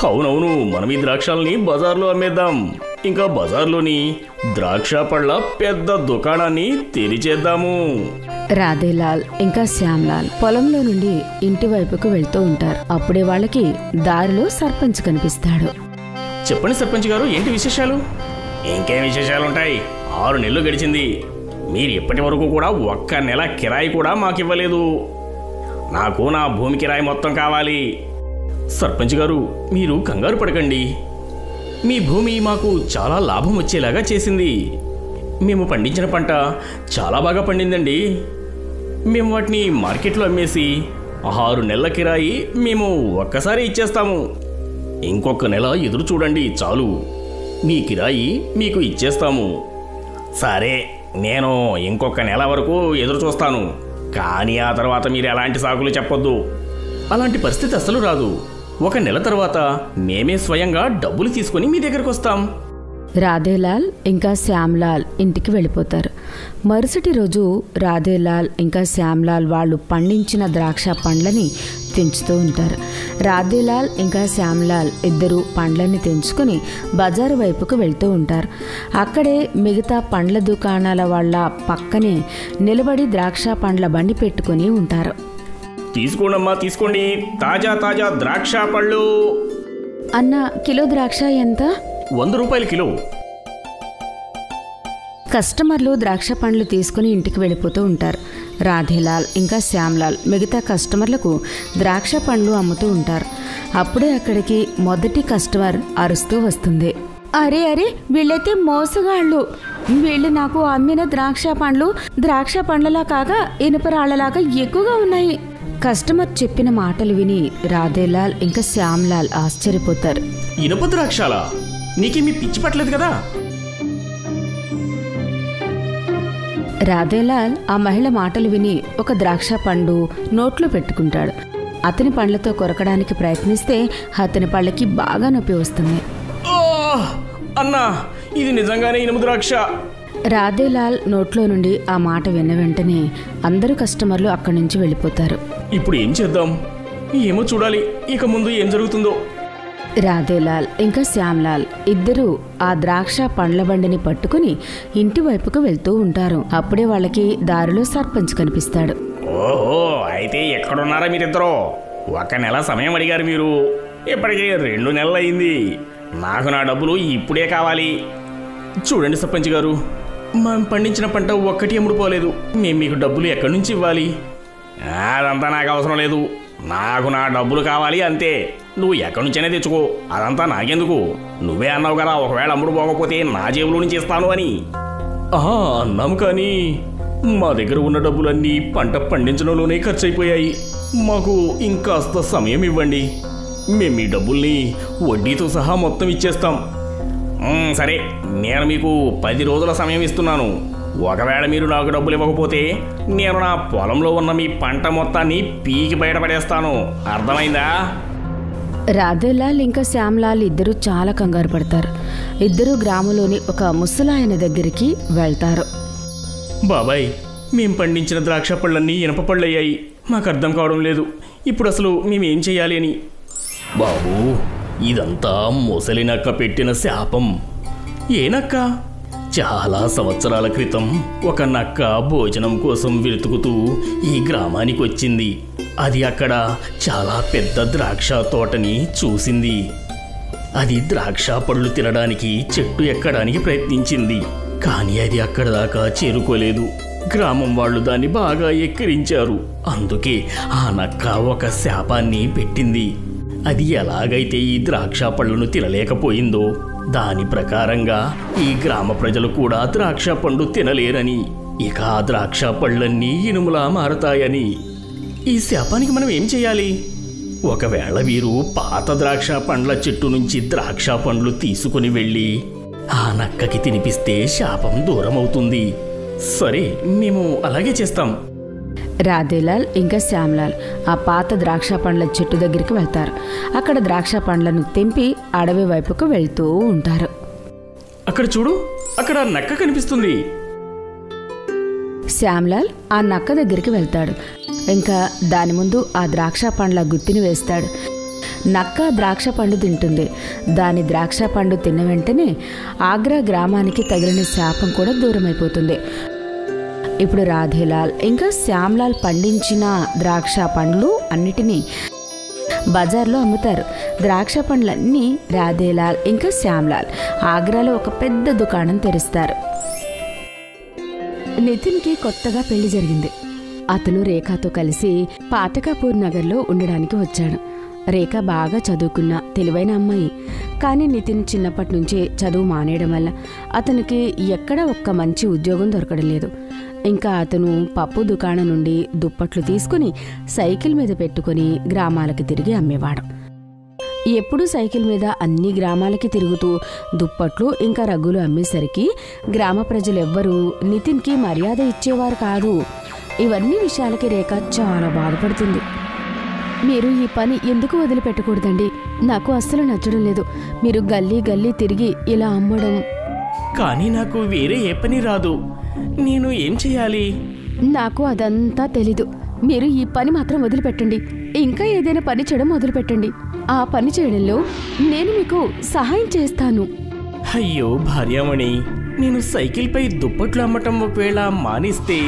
[SPEAKER 4] అవునవును, మనం ఈ ద్రాక్షల్ని బజార్లో అమ్మేద్దాం. ఇంకా బజార్లోని ద్రాక్ష పళ్ళ పెద్ద దుకాణాన్ని తెరిచేద్దాము.
[SPEAKER 3] రాధేలాల్ ఇంకా శ్యామ్లాల్ పొలంలో నుండి ఇంటి వైపుకు వెళ్తూ ఉంటారు. అప్పుడే వాళ్ళకి దారిలో సర్పంచ్ కనిపిస్తాడు.
[SPEAKER 4] చెప్పండి సర్పంచ్ గారు, ఏంటి విశేషాలు?
[SPEAKER 5] ఇంకేం విశేషాలుంటాయి? 6 నెలలు గడిచింది. మీరు ఇప్పటి వరకు కూడా ఒక్క నెల కిరాయి కూడా మాకు ఇవ్వలేదు. నాకు నా భూమి కిరాయి మొత్తం కావాలి.
[SPEAKER 4] సర్పంచ్ గారు, మీరు కంగారు పడకండి. మీ భూమి మాకు చాలా లాభం వచ్చేలాగా చేసింది. మేము పండించిన పంట చాలా బాగా పండిందండి. మేము వాటిని మార్కెట్లో అమ్మేసి 6 నెలల కిరాయి మేము ఒక్కసారి ఇచ్చేస్తాము. ఇంకొక నెల ఎదురు చూడండి చాలు, మీ కిరాయి మీకు ఇచ్చేస్తాము.
[SPEAKER 5] సరే, నేను ఇంకొక నెల వరకు ఎదురు చూస్తాను. కానీ ఆ తర్వాత మీరు ఎలాంటి సాకులు చెప్పొద్దు.
[SPEAKER 4] అలాంటి పరిస్థితి అసలు రాదు. 1 నెల తర్వాత మేమే స్వయంగా డబ్బులు తీసుకొని మీ దగ్గరకు వస్తాం.
[SPEAKER 3] రాధేలాల్ ఇంకా శ్యామ్లాల్ ఇంటికి వెళ్ళిపోతారు. మరుసటి రోజు రాధేలాల్ ఇంకా శ్యామ్లాల్ వాళ్ళు పండించిన ద్రాక్ష పండ్లని తెంచుతూ ఉంటారు. రాధేలాల్ ఇంకా శ్యామ్లాల్ ఇద్దరు పండ్లని తెంచుకుని బజారు వైపుకు వెళ్తూ ఉంటారు. అక్కడే మిగతా పండ్ల దుకాణాల వాళ్ళ పక్కనే నిలబడి ద్రాక్ష పండ్ల బండి పెట్టుకుని ఉంటారు.
[SPEAKER 5] తీసుకోండమ్మా, తీసుకోండి. తాజా తాజా ద్రాక్ష పళ్ళు.
[SPEAKER 3] అన్న, కిలో ద్రాక్ష ఎంత?
[SPEAKER 4] 100 రూపాయల కిలో.
[SPEAKER 3] కస్టమర్లు ద్రాక్ష పండ్లు తీసుకుని ఇంటికి వెళ్ళిపోతూ ఉంటారు. రాధేలాల్ ఇంకా శ్యామ్లాల్ మిగతా కస్టమర్లకు ద్రాక్ష పండ్లు అమ్ముతూ ఉంటారు. అప్పుడే అక్కడికి మొదటి కస్టమర్ అరుస్తూ వస్తుంది. అరే అరే, వీళ్ళైతే మోసగాళ్ళు. వీళ్ళు నాకు అమ్మిన ద్రాక్ష పండ్లలా కాగా ఇనుపరాళ్లలాగా ఎక్కువగా ఉన్నాయి. కస్టమర్ చెప్పిన మాటలు విని రాధేలాల్ ఇంకా శ్యామ్లాల్ ఆశ్చర్యపోతారు.
[SPEAKER 4] ఇనుప ద్రాక్షాలా? నీకేమీ పిచ్చి పట్టలేదు కదా?
[SPEAKER 3] రాధేలాల్ ఆ మహిళ మాటలు విని ఒక ద్రాక్ష పండు నోట్లో పెట్టుకుంటాడు. అతని పండ్లతో కొరకడానికి ప్రయత్నిస్తే అతని పళ్ళకి బాగా నొప్పి వస్తుంది.
[SPEAKER 4] అన్నా,
[SPEAKER 5] ఇది నిజంగానే ఇనుము ద్రాక్ష.
[SPEAKER 3] రాధేలాల్ నోట్లో నుండి ఆ మాట విన్న వెంటనే అందరూ కస్టమర్లు అక్కడి నుంచి వెళ్ళిపోతారు.
[SPEAKER 5] ఇప్పుడు ఏం చేద్దాం? ఏమో చూడాలి ఇక ముందు ఏం జరుగుతుందో.
[SPEAKER 3] రాధేలాల్ ఇంకా శ్యామ్లాల్ ఇద్దరూ ఆ ద్రాక్ష పండ్ల బండిని పట్టుకుని ఇంటి వైపుకు వెళ్తూ ఉంటారు. అప్పుడే వాళ్ళకి దారిలో సర్పంచ్ కనిపిస్తాడు.
[SPEAKER 5] ఓహో, అయితే ఎక్కడున్నారా మీరిద్దరూ? 1 నెల సమయం అడిగారు మీరు, ఇప్పటికీ 2 నెలలు అయింది. నాకు నా డబ్బులు ఇప్పుడే కావాలి.
[SPEAKER 4] చూడండి సర్పంచ్ గారు, మనం పండించిన పంట ఒక్కటి అమ్ముడుపోలేదు. మేము మీకు డబ్బులు ఎక్కడి నుంచి ఇవ్వాలి?
[SPEAKER 5] అదంతా నాకు అవసరం లేదు. నాకు నా డబ్బులు కావాలి అంతే. నువ్వు ఎక్కడి నుంచైనా తెచ్చుకో, అదంతా నాకెందుకు? నువ్వే అన్నావు కదా ఒకవేళ అమ్ముడు పోకపోతే నా జేబులో నుంచి ఇస్తాను అని.
[SPEAKER 4] అన్నాము, కానీ మా దగ్గర ఉన్న డబ్బులన్నీ పంట పండించడంలోనే ఖర్చు అయిపోయాయి. మాకు ఇంకాస్త సమయం ఇవ్వండి. మేము మీ డబ్బుల్ని వడ్డీతో సహా మొత్తం ఇచ్చేస్తాం.
[SPEAKER 5] సరే, నేను మీకు 10 రోజుల సమయం ఇస్తున్నాను. ఒకవేళ మీరు నాకు డబ్బులు ఇవ్వకపోతే నేను నా పొలంలో ఉన్న మీ పంట మొత్తాన్ని పీకి బయటపడేస్తాను. అర్థమైందా?
[SPEAKER 3] రాధేలాల్ ఇంకా శ్యామ్లాల్ ఇద్దరూ చాలా కంగారు పడతారు. ఇద్దరూ గ్రామంలోని ఒక ముసలాయన దగ్గరికి వెళ్తారు.
[SPEAKER 4] బాబాయ్, మేం పండించిన ద్రాక్ష పళ్ళన్నీ ఇనప పళ్ళయ్యాయి. మాకు అర్థం కావడం లేదు ఇప్పుడు అసలు మేమేం చేయాలి అని.
[SPEAKER 5] బాబు, ఇదంతా ముసలి నక్క పెట్టిన శాపం.
[SPEAKER 4] ఏ నక్క?
[SPEAKER 5] చాలా సంవత్సరాల క్రితం ఒక నక్క భోజనం కోసం వెతుకుతూ ఈ గ్రామానికి వచ్చింది. అది అక్కడ చాలా పెద్ద ద్రాక్ష తోటని చూసింది. అది ద్రాక్ష పళ్ళు తినడానికి చెట్టు ఎక్కడానికి ప్రయత్నించింది, కానీ అది అక్కడ దాకా చేరుకోలేదు. గ్రామం వాళ్ళు దాన్ని బాగా ఎక్కిరించారు. అందుకే ఆ నక్క ఒక శాపాన్ని పెట్టింది. అది ఎలాగైతే ఈ ద్రాక్ష పళ్ళను తినలేకపోయిందో దాని ప్రకారంగా ఈ గ్రామ ప్రజలు కూడా ద్రాక్ష పండు తినలేరని, ఇక ఆ ద్రాక్ష పళ్ళన్నీ ఇనుములా మారతాయని.
[SPEAKER 4] ఈ శాపానికి మనం ఏం చేయాలి?
[SPEAKER 5] ఒకవేళ వీరు పాత ద్రాక్ష పండ్ల చెట్టు నుంచి ద్రాక్ష పండ్లు తీసుకుని వెళ్ళి ఆ నక్కకి తినిపిస్తే శాపం దూరమవుతుంది.
[SPEAKER 4] సరే, మేము అలాగే చేస్తాం.
[SPEAKER 3] రాధేలాల్ ఇంకా శ్యామ్లాల్ ఆ పాత ద్రాక్ష పండ్ల చెట్టు దగ్గరికి వెళ్తారు. అక్కడ ద్రాక్ష పండ్లను తెంపి అడవి వైపుకు వెళ్తూ ఉంటారు.
[SPEAKER 4] అక్కడ చూడు, అక్కడ నక్క కనిపిస్తుంది.
[SPEAKER 3] శ్యామ్లాల్ ఆ నక్క దగ్గరికి వెళ్తాడు. ఇంకా దాని ముందు ఆ ద్రాక్ష పండ్ల గుత్తిని వేస్తాడు. నక్క ద్రాక్ష పండు తింటుంది. దాని ద్రాక్ష పండు తిన్న వెంటనే ఆగ్రా గ్రామానికి తగిలిన శాపం కూడా దూరమైపోతుంది. ఇప్పుడు రాధేలాల్ ఇంకా శ్యామ్లాల్ పండించిన ద్రాక్ష పండ్లు అన్నిటినీ బజార్లో అమ్ముతారు. ద్రాక్ష పండ్లన్నీ రాధేలాల్ ఇంకా శ్యామ్లాల్ ఆగ్రాలో ఒక పెద్ద దుకాణం తెరుస్తారు. నితిన్కి కొత్తగా పెళ్లి జరిగింది. అతను రేఖాతో కలిసి పాటకాపూర్ నగర్లో ఉండడానికి వచ్చాడు. రేఖ బాగా చదువుకున్న తెలివైన అమ్మాయి. కానీ నితిన్ చిన్నప్పటి నుంచే చదువు మానేయడం వల్ల అతనికి ఎక్కడ ఒక్క మంచి ఉద్యోగం దొరకడం లేదు. ఇంకా అతను పప్పు దుకాణం నుండి దుప్పట్లు తీసుకుని సైకిల్ మీద పెట్టుకుని గ్రామాలకి తిరిగి అమ్మేవాడు. ఎప్పుడూ సైకిల్ మీద అన్ని గ్రామాలకి తిరుగుతూ దుప్పట్లు ఇంకా రగ్గులు అమ్మేసరికి గ్రామ ప్రజలెవ్వరూ నితిన్కి మర్యాద ఇచ్చేవారు కాదు. ఇవన్నీ విషయాలకి రేఖ చాలా బాధపడుతుంది. మీరు ఈ పని ఎందుకు వదిలిపెట్టకూడదండి? నాకు అస్సలు నచ్చడం లేదు. మీరు గల్లీ గల్లీ తిరిగి ఇలా అమ్మడం.
[SPEAKER 4] కానీ నాకు వేరే ఏ పని రాదు. నేను ఏం చేయాలి?
[SPEAKER 3] నాకు అదంతా తెలీదు. మీరు ఈ పని మాత్రం వదిలిపెట్టండి. ఇంకా ఏదైనా పని చేయడం మొదలుపెట్టండి. ఆ పని చేయడంలో నేను మీకు సహాయం చేస్తాను.
[SPEAKER 4] అయ్యో భార్యామణి, నేను సైకిల్పై దుప్పట్లు అమ్మటం ఒకవేళ మానేస్తే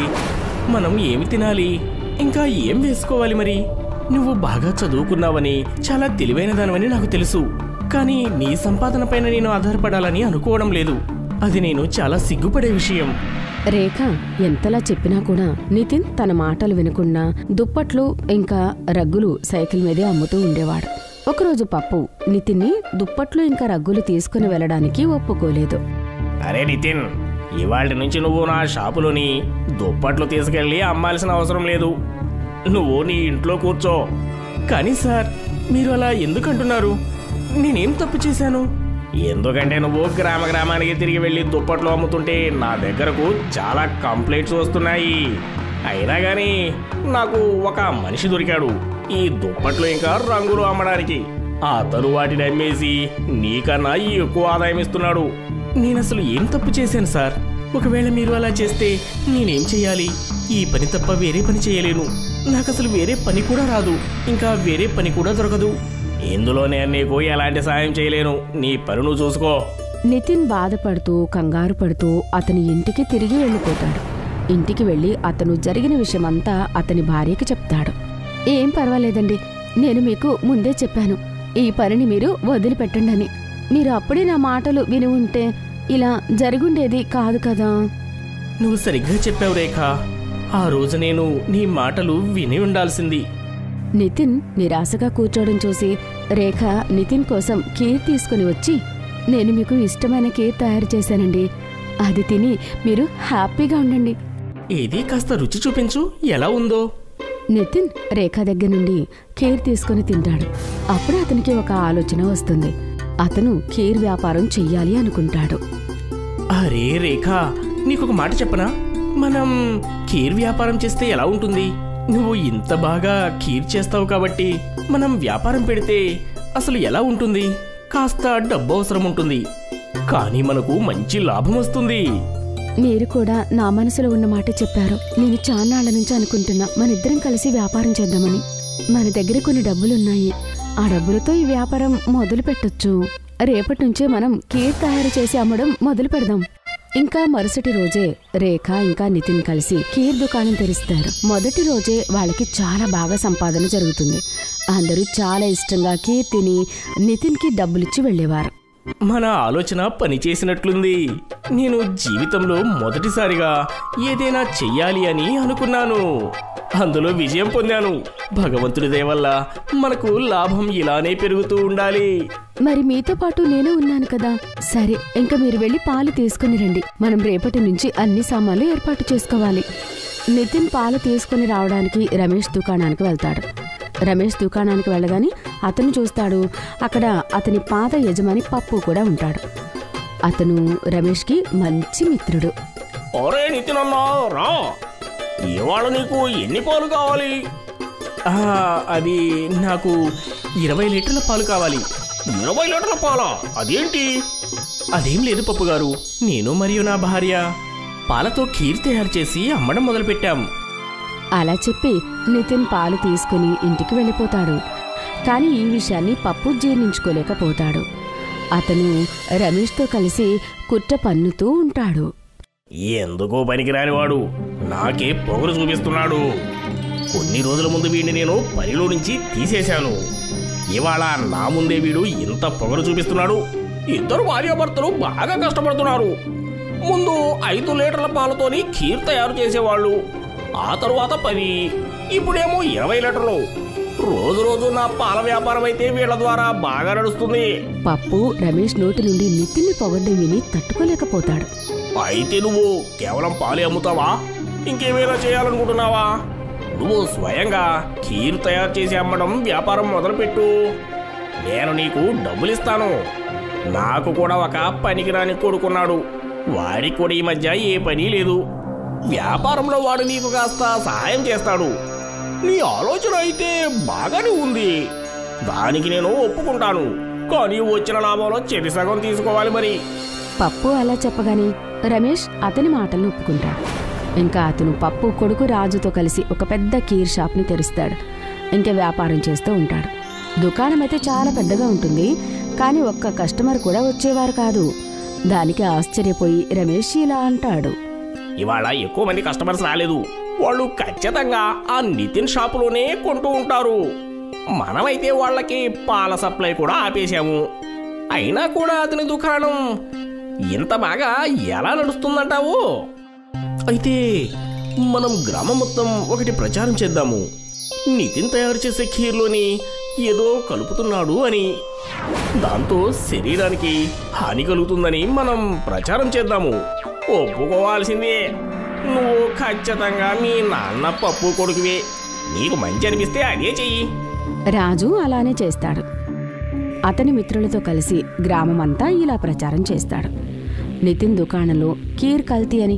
[SPEAKER 4] మనం ఏమి తినాలి? ఇంకా ఏం వేసుకోవాలి? మరి నువ్వు బాగా చదువుకున్నావని, చాలా తెలివైనదానివని నాకు తెలుసు. కానీ నీ సంపాదన పైన నేను ఆధారపడాలని అనుకోవడం లేదు. అది నేను చాలా సిగ్గుపడే విషయం.
[SPEAKER 3] రేఖ ఎంతలా చెప్పినా కూడా నితిన్ తన మాటలు వినకుండా దుప్పట్లు ఇంకా రగ్గులు సైకిల్ మీదే అమ్ముతూ ఉండేవాడు. ఒకరోజు పప్పు నితిన్ని దుప్పట్లు ఇంకా రగ్గులు తీసుకుని వెళ్ళడానికి ఒప్పుకోలేదు.
[SPEAKER 5] అరే నితిన్, ఇవాళ నుంచి నువ్వు నా షాపులోని దుప్పట్లు తీసుకెళ్ళి అమ్మాల్సిన అవసరం లేదు. నువ్వు నీ ఇంట్లో కూర్చో.
[SPEAKER 4] కానీ సార్, మీరు అలా ఎందుకంటున్నారు? నేనేం తప్పు చేశాను?
[SPEAKER 5] ఎందుకంటే నువ్వు గ్రామానికి తిరిగి వెళ్ళి దుప్పట్లు అమ్ముతుంటే నా దగ్గరకు చాలా కంప్లైంట్స్ వస్తున్నాయి. అయినా కానీ నాకు ఒక మనిషి దొరికాడు ఈ దుప్పట్లు ఇంకా రంగులు అమ్మడానికి. అతను వాటిని అమ్మేసి నీకన్నా ఎక్కువ ఆదాయం ఇస్తున్నాడు. నేనసలు ఏం తప్పు చేశాను సార్? ఒకవేళ మీరు అలా చేస్తే నేనేం చెయ్యాలి? ఈ పని తప్ప వేరే పని చేయలేను. నాకసలు వేరే పని కూడా రాదు, ఇంకా వేరే పని కూడా దొరకదు. ఇందులో నేను నీకు ఎలాంటి సాయం చేయలేను. నీ పని నువ్వు చూసుకో.
[SPEAKER 3] నితిన్ బాధపడుతూ కంగారు పడుతూ అతని ఇంటికి తిరిగి వెళ్ళిపోతాడు. ఇంటికి వెళ్ళి అతను జరిగిన విషయమంతా అతని భార్యకి చెప్తాడు. ఏం పర్వాలేదండి, నేను మీకు ముందే చెప్పాను ఈ పనిని మీరు వదిలిపెట్టండి అని. మీరు అప్పుడే నా మాటలు విని ఉంటే ఇలా జరుగుండేది కాదు కదా.
[SPEAKER 5] నువ్వు సరిగ్గా చెప్పావు రేఖ. ఆ రోజు నేను నీ మాటలు విని ఉండాల్సింది.
[SPEAKER 3] నితిన్ నిరాశగా కూర్చోవడం చూసి రేఖ నితిన్ కోసం కీర్ తీసుకుని వచ్చి, నేను మీకు ఇష్టమైన కీర్ తయారు చేశానండి, అది తిని మీరు హ్యాపీగా ఉండండి.
[SPEAKER 5] ఏది కాస్త రుచి చూపించు, ఎలా ఉందో.
[SPEAKER 3] నితిన్ రేఖ దగ్గర నుండి కీర్ తీసుకుని తింటాడు. అప్పుడు అతనికి ఒక ఆలోచన వస్తుంది. అతను కీర్ వ్యాపారం చెయ్యాలి అనుకుంటాడు.
[SPEAKER 5] అరే రేఖ, నీకొక మాట చెప్పనా? మనం కీర్ వ్యాపారం చేస్తే ఎలా ఉంటుంది? నువ్వు ఇంత బాగా కీర్ చేస్తావు కాబట్టి మనం వ్యాపారం పెడితే అసలు ఎలా ఉంటుంది? కాస్త డబ్బు అవసరం ఉంటుంది, కానీ మనకు మంచి లాభం వస్తుంది.
[SPEAKER 3] మీరు కూడా నా మనసులో ఉన్న మాట చెప్పారు. నేను చాన్నాళ్ల నుంచి అనుకుంటున్నా మనిద్దరం కలిసి వ్యాపారం చేద్దామని. మన దగ్గర కొన్ని డబ్బులున్నాయి. ఆ డబ్బులతో ఈ వ్యాపారం మొదలు పెట్టొచ్చు. రేపటి నుంచే మనం కీర్ తయారు చేసి అమ్మడం మొదలు పెడదాం. ఇంకా మరుసటి రోజే రేఖ ఇంకా నితిన్ కలిసి కీర్ దుకాణం తెరుస్తారు. మొదటి రోజే వాళ్ళకి చాలా బాగా సంపాదన జరుగుతుంది. అందరూ చాలా ఇష్టంగా కీర్ తిని నితిన్కి డబ్బులిచ్చి వెళ్లేవారు.
[SPEAKER 5] మన ఆలోచన పనిచేసినట్లుంది. నేను జీవితంలో మొదటిసారిగా ఏదైనా చెయ్యాలి అని అనుకున్నాను, అందులో విజయం పొందాను. భగవంతుడి దయ వల్ల మనకు లాభం ఇలానే పెరుగుతూ ఉండాలి.
[SPEAKER 3] మరి మీతో పాటు నేను ఉన్నాను కదా. సరే, ఇంకా మీరు వెళ్లి పాలు తీసుకుని రండి. మనం రేపటి నుంచి అన్ని సామాన్లు ఏర్పాటు చేసుకోవాలి. నితిన్ పాలు తీసుకుని రావడానికి రమేష్ దుకాణానికి వెళ్తాడు. రమేష్ దుకాణానికి వెళ్ళగానే అతను చూస్తాడు, అక్కడ అతని పాత యజమాని పప్పు కూడా ఉంటాడు. అతను రమేష్కి మంచి మిత్రుడు.
[SPEAKER 5] ఒరే నితిన్ అన్నా, రా, ఇవాళ నీకు ఎన్ని పాలు కావాలి? అది నాకు 20 లీటర్ల పాలు కావాలి. 20 లీటర్ల పాలా? అదేంటి? అదేం లేదు పప్పు గారు, నేను మరియు నా భార్య పాలతో ఖీర్ తయారు చేసి అమ్మడం మొదలుపెట్టాం.
[SPEAKER 3] అలా చెప్పి నితిన్ పాలు తీసుకుని ఇంటికి వెళ్ళిపోతాడు. కాని ఈ విషయాన్ని పప్పు జీర్ణించుకోలేకపోతాడు. అతను రమేష్తో కలిసి కుట్ర పన్నుతూ ఉంటాడు.
[SPEAKER 5] ఎందుకో పనికిరానివాడు నాకే పొగరు చూపిస్తున్నాడు. కొన్ని రోజుల ముందు వీడిని నేను పనిలో నుంచి తీసేశాను. ఇవాళ నా ముందే వీడు ఇంత పొగరు చూపిస్తున్నాడు. ఇద్దరు భార్యాభర్తలు బాగా కష్టపడుతున్నారు. ముందు 5 లీటర్ల పాలతోని ఖీర్ తయారు చేసేవాళ్ళు, ఆ తరువాత 10, ఇప్పుడేమో 20 లీటర్లు. రోజు రోజు నా పాల వ్యాపారం అయితే వీళ్ళ ద్వారా బాగా నడుస్తుంది.
[SPEAKER 3] పప్పు రమేష్ నోటి నుండి నితిన్ని పొగడ్డం విని తట్టుకోలేకపోతాడు.
[SPEAKER 5] అయితే నువ్వు కేవలం పాలే అమ్ముతావా? ఇంకేమైనా చేయాలనుకుంటున్నావా? నువ్వు స్వయంగా ఖీర్ తయారు చేసి అమ్మడం వ్యాపారం మొదలుపెట్టు. నేను నీకు డబ్బులిస్తాను. నాకు కూడా ఒక పనికిరాని కొడుకున్నాడు. వాడికి కూడా ఈ మధ్య ఏ పని లేదు. వ్యాపారంలో వాడు నీకు కాస్త సహాయం చేస్తాడు. నీ ఆలోచన అయితే బాగానే ఉంది, దానికి నేను ఒప్పుకుంటాను. కానీ వచ్చిన లాభంలో చెరి సగం తీసుకోవాలి మరి.
[SPEAKER 3] పప్పు అలా చెప్పగానే రమేష్ అతని మాటలను ఒప్పుకుంటాడు. ఇంకా అతను పప్పు కొడుకు రాజుతో కలిసి ఒక పెద్ద కీర్ షాప్ని తెరుస్తాడు. ఇంకా వ్యాపారం చేస్తూ ఉంటాడు. దుకాణం అయితే చాలా పెద్దగా ఉంటుంది, కానీ ఒక్క కస్టమర్ కూడా వచ్చేవారు కాదు. దానికి ఆశ్చర్యపోయి రమేష్ ఇలా అంటాడు,
[SPEAKER 5] ఇవాళ ఎక్కువ మంది కస్టమర్స్ రాలేదు. వాళ్ళు ఖచ్చితంగా ఆ నితిన్ షాపులోనే కొంటూ ఉంటారు. మనమైతే వాళ్ళకి పాల సప్లై కూడా ఆపేశాము. అయినా కూడా అతని దుకాణం ఇంత బాగా ఎలా నడుస్తుందంటావు? అయితే మనం గ్రామం మొత్తం ఒకటి ప్రచారం చేద్దాము. నితిన్ తయారు చేసే ఖీర్లోని ఏదో కలుపుతున్నాడు అని, దాంతో శరీరానికి హాని కలుగుతుందని మనం ప్రచారం చేద్దాము. ఒప్పుకోవాల్సిందే. నువ్వు ఖచ్చితంగా మీ నాన్న పప్పు కొడుకువే. నీకు మంచి అనిపిస్తే అదే చెయ్యి.
[SPEAKER 3] రాజు అలానే చేస్తాడు. అతని మిత్రులతో కలిసి గ్రామమంతా ఇలా ప్రచారం చేస్తాడు. నితిన్ దుకాణంలో కీర్ కల్తీ అని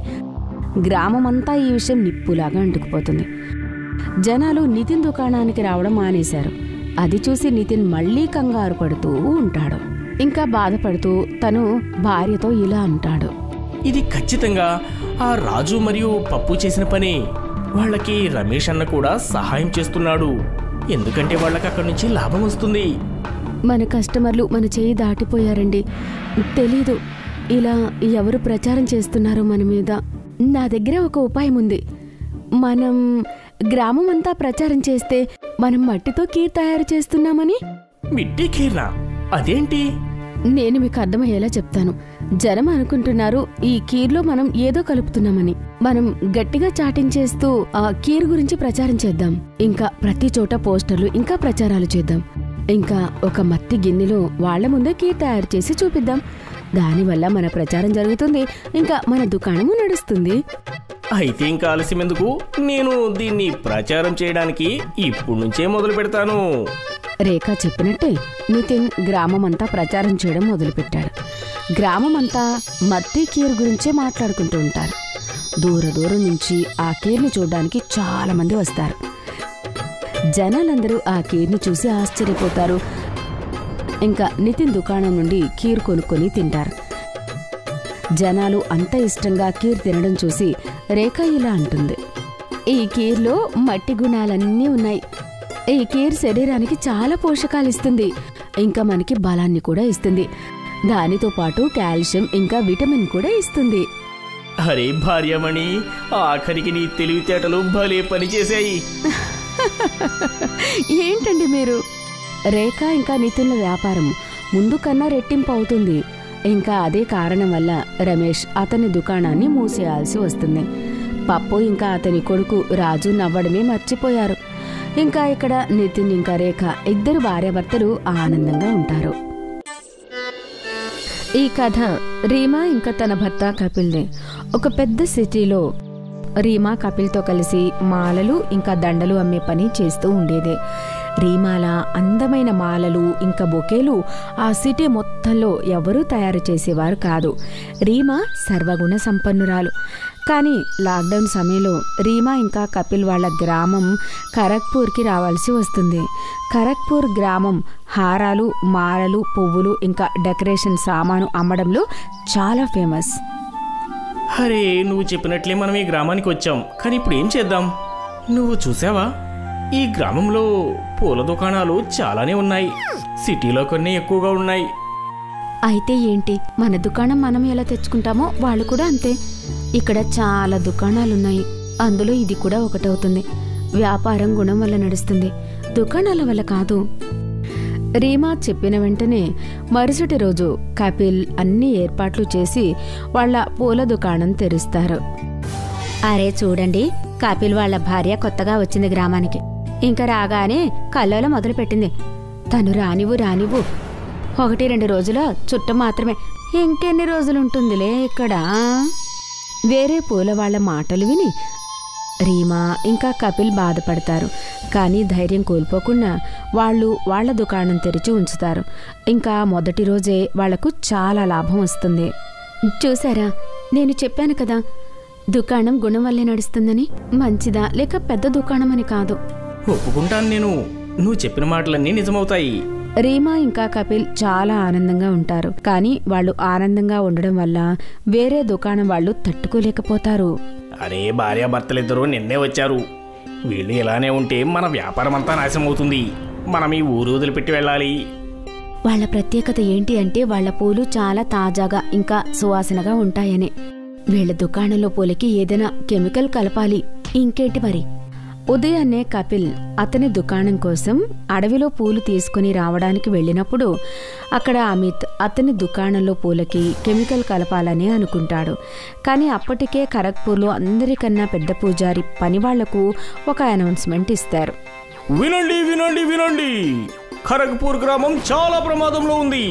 [SPEAKER 3] గ్రామమంతా ఈ విషయం నిప్పులాగా అంటుకుపోతుంది. జనాలు నితిన్ దుకాణానికి రావడం మానేశారు. అది చూసి నితిన్ మళ్లీ కంగారు పడుతూ ఉంటాడు. ఇంకా బాధపడుతూ తను భార్యతో ఇలా అంటాడు.
[SPEAKER 4] ఇది ఖచ్చితంగా ఆ రాజు మరియు పప్పు చేసిన పని. వాళ్ళకి రమేష్ అన్న కూడా సహాయం చేస్తున్నాడు, ఎందుకంటే వాళ్ళకి అక్కడి నుంచి లాభం వస్తుంది.
[SPEAKER 3] మన కస్టమర్లు మన చేయి దాటిపోయారండి. తెలీదు ఇలా ఎవరు ప్రచారం చేస్తున్నారో మన మీద. నా దగ్గర ఒక ఉపాయం ఉంది. మనం గ్రామం అంతా ప్రచారం చేస్తే మనం మట్టితో కీర్ తయారు చేస్తున్నామని.
[SPEAKER 4] మిట్టి ఖీర్నా? అదేంటి?
[SPEAKER 3] నేను మీకు అర్థమయ్యేలా చెప్తాను. జనం అనుకుంటున్నారు ఈ కీర్లో మనం ఏదో కలుపుతున్నామని. మనం గట్టిగా చాటింగ్ చేస్తూ ఆ కీర్ గురించి ప్రచారం చేద్దాం. ఇంకా ప్రతి చోట పోస్టర్లు ఇంకా ప్రచారాలు చేద్దాం. ఇంకా ఒక మట్టి గిన్నెలో వాళ్ల ముందే కీర్ తయారు చేసి చూపిద్దాం. దానివల్ల మన ప్రచారం జరుగుతుంది, ఇంకా మన దుకాణము నడుస్తుంది.
[SPEAKER 4] అయితే ఇంకా ఆలస్యం ఎందుకు? నేను దీన్ని ప్రచారం చేయడానికి ఇప్పుడు నుంచే మొదలు పెడతాను.
[SPEAKER 3] రేఖ చెప్పినట్టే నితిన్ గ్రామమంతా ప్రచారం చేయడం మొదలుపెట్టాడు. గ్రామమంతా మట్టి కీర్ గురించే మాట్లాడుకుంటూ ఉంటారు. దూరం నుంచి ఆ కీర్ని చూడడానికి చాలా మంది వస్తారు. జనాలందరూ ఆ కీర్ని చూసి ఆశ్చర్యపోతారు. ఇంకా నితిన్ దుకాణం నుండి కీర్ కొనుక్కొని తింటారు. జనాలు అంత ఇష్టంగా కీర్ తినడం చూసి రేఖ ఇలా అంటుంది. ఈ కీర్లో మట్టి గుణాలన్నీ ఉన్నాయి. ఈ కీర్ శరీరానికి చాలా పోషకాలు ఇస్తుంది, ఇంకా మనకి బలాన్ని కూడా ఇస్తుంది. దానితో పాటు కాల్షియం ఇంకా విటమిన్ కూడా ఇస్తుంది.
[SPEAKER 4] అరే భార్యమణి, ఆఖరికి నీ తెలివితేటలు భలే పనిచేశాయి.
[SPEAKER 3] ఏంటండి మీరు? రేఖ ఇంకా నితిన్ల వ్యాపారం ముందు కన్నా రెట్టింపు అవుతుంది. ఇంకా అదే కారణం వల్ల రమేష్ అతని దుకాణాన్ని మూసేయాల్సి వస్తుంది. పప్పు ఇంకా అతని కొడుకు రాజు నవ్వడమే మర్చిపోయారు. ఇంకా ఇక్కడ నితిన్ ఇంకా రేఖ ఇద్దరు భార్యాభర్తలు ఆనందంగా ఉంటారు. ఈ కథ రీమా ఇంకా తన భర్త కపిల్ది. ఒక పెద్ద సిటీలో రీమా కపిల్తో కలిసి మాలలు ఇంకా దండలు అమ్మే పని చేస్తూ ఉండేది. రీమాల అందమైన మాలలు ఇంకా బొకేలు ఆ సిటీ మొత్తంలో ఎవరూ తయారు చేసేవారు కాదు. రీమా సర్వగుణ సంపన్నురాలు. కానీ లాక్డౌన్ సమయంలో రీమా ఇంకా కపిల్ వాళ్ళ గ్రామం ఖరగ్పూర్కి రావాల్సి వస్తుంది. ఖరగ్పూర్ గ్రామం హారాలు, మాలలు, పువ్వులు ఇంకా డెకరేషన్ సామాను అమ్మడంలో చాలా ఫేమస్.
[SPEAKER 4] అరే నువ్వు చెప్పినట్లే మనం ఈ గ్రామానికి వచ్చాం, కానీ ఇప్పుడు ఏం చేద్దాం? నువ్వు చూసావా, ఈ గ్రామంలో పూల దుకాణాలు చాలానే ఉన్నాయి. సిటీలో కొన్ని ఎక్కువగా ఉన్నాయి.
[SPEAKER 3] అయితే ఏంటి, మన దుకాణం మనం ఎలా తెచ్చుకుంటామో వాళ్ళు కూడా అంతే. ఇక్కడ చాలా దుకాణాలున్నాయి, అందులో ఇది కూడా ఒకటవుతుంది. వ్యాపారం గుణం వల్ల నడుస్తుంది, దుకాణాల వల్ల కాదు. రీమా చెప్పిన వెంటనే మరుసటి రోజు కపిల్ అన్ని ఏర్పాట్లు చేసి వాళ్ళ పూల దుకాణం తెరుస్తారు. అరే చూడండి, కపిల్ వాళ్ళ భార్య కొత్తగా వచ్చింది గ్రామానికి. ఇంకా రాగానే కల్లోల మొదలుపెట్టింది. తను రానివ్వు 1-2 రోజుల చుట్టం మాత్రమే, ఇంకెన్ని రోజులుంటుందిలే ఇక్కడ. వేరే పూల వాళ్ళ మాటలు విని రీమా ఇంకా కపిల్ బాధపడతారు. కానీ ధైర్యం కోల్పోకుండా వాళ్ళు వాళ్ళ దుకాణం తెరిచి ఉంచుతారు. ఇంకా మొదటి రోజే వాళ్లకు చాలా లాభం వస్తుంది. చూసారా, నేను చెప్పాను కదా, దుకాణం గుణం వల్లే నడుస్తుందని. మంచిదా లేక పెద్ద దుకాణం అని కాదు.
[SPEAKER 4] ఒప్పుకుంటాను నేను, నువ్వు చెప్పిన మాటలన్నీ నిజమవుతాయి.
[SPEAKER 3] రీమా ఇంకా కపిల్ చాలా ఆనందంగా ఉంటారు. కానీ వాళ్ళు ఆనందంగా ఉండడం వల్ల వేరే దుకాణం వాళ్ళు తట్టుకోలేకపోతారు.
[SPEAKER 4] అరే భార్యాభర్తలిద్దరూ నిన్నే వచ్చారు, వీళ్ళు ఇలానే ఉంటే మన వ్యాపారం అంతా నాశనం అవుతుంది. మనం ఈ ఊరు వదిలిపెట్టి వెళ్ళాలి.
[SPEAKER 3] వాళ్ళ ప్రత్యేకత ఏంటి అంటే వాళ్ళ పూలు చాలా తాజాగా ఇంకా సువాసనగా ఉంటాయని. వీళ్ళ దుకాణంలో పూలకి ఏదైనా కెమికల్ కలపాలి, ఇంకేంటి మరి. ఉదయాన్నే కపిల్ అతని దుకాణం కోసం అడవిలో పూలు తీసుకుని రావడానికి వెళ్ళినప్పుడు అక్కడ అమిత్ అతని దుకాణంలో పూలకి కెమికల్ కలపాలని అనుకుంటాడు. కానీ అప్పటికే ఖరగ్పూర్లో అందరికన్నా పెద్ద పూజారి పనివాళ్లకు ఒక అనౌన్స్మెంట్ ఇస్తారు.
[SPEAKER 4] వినండి వినండి వినండి, ఖరగ్పూర్ గ్రామం చాలా ప్రమాదంలో ఉంది.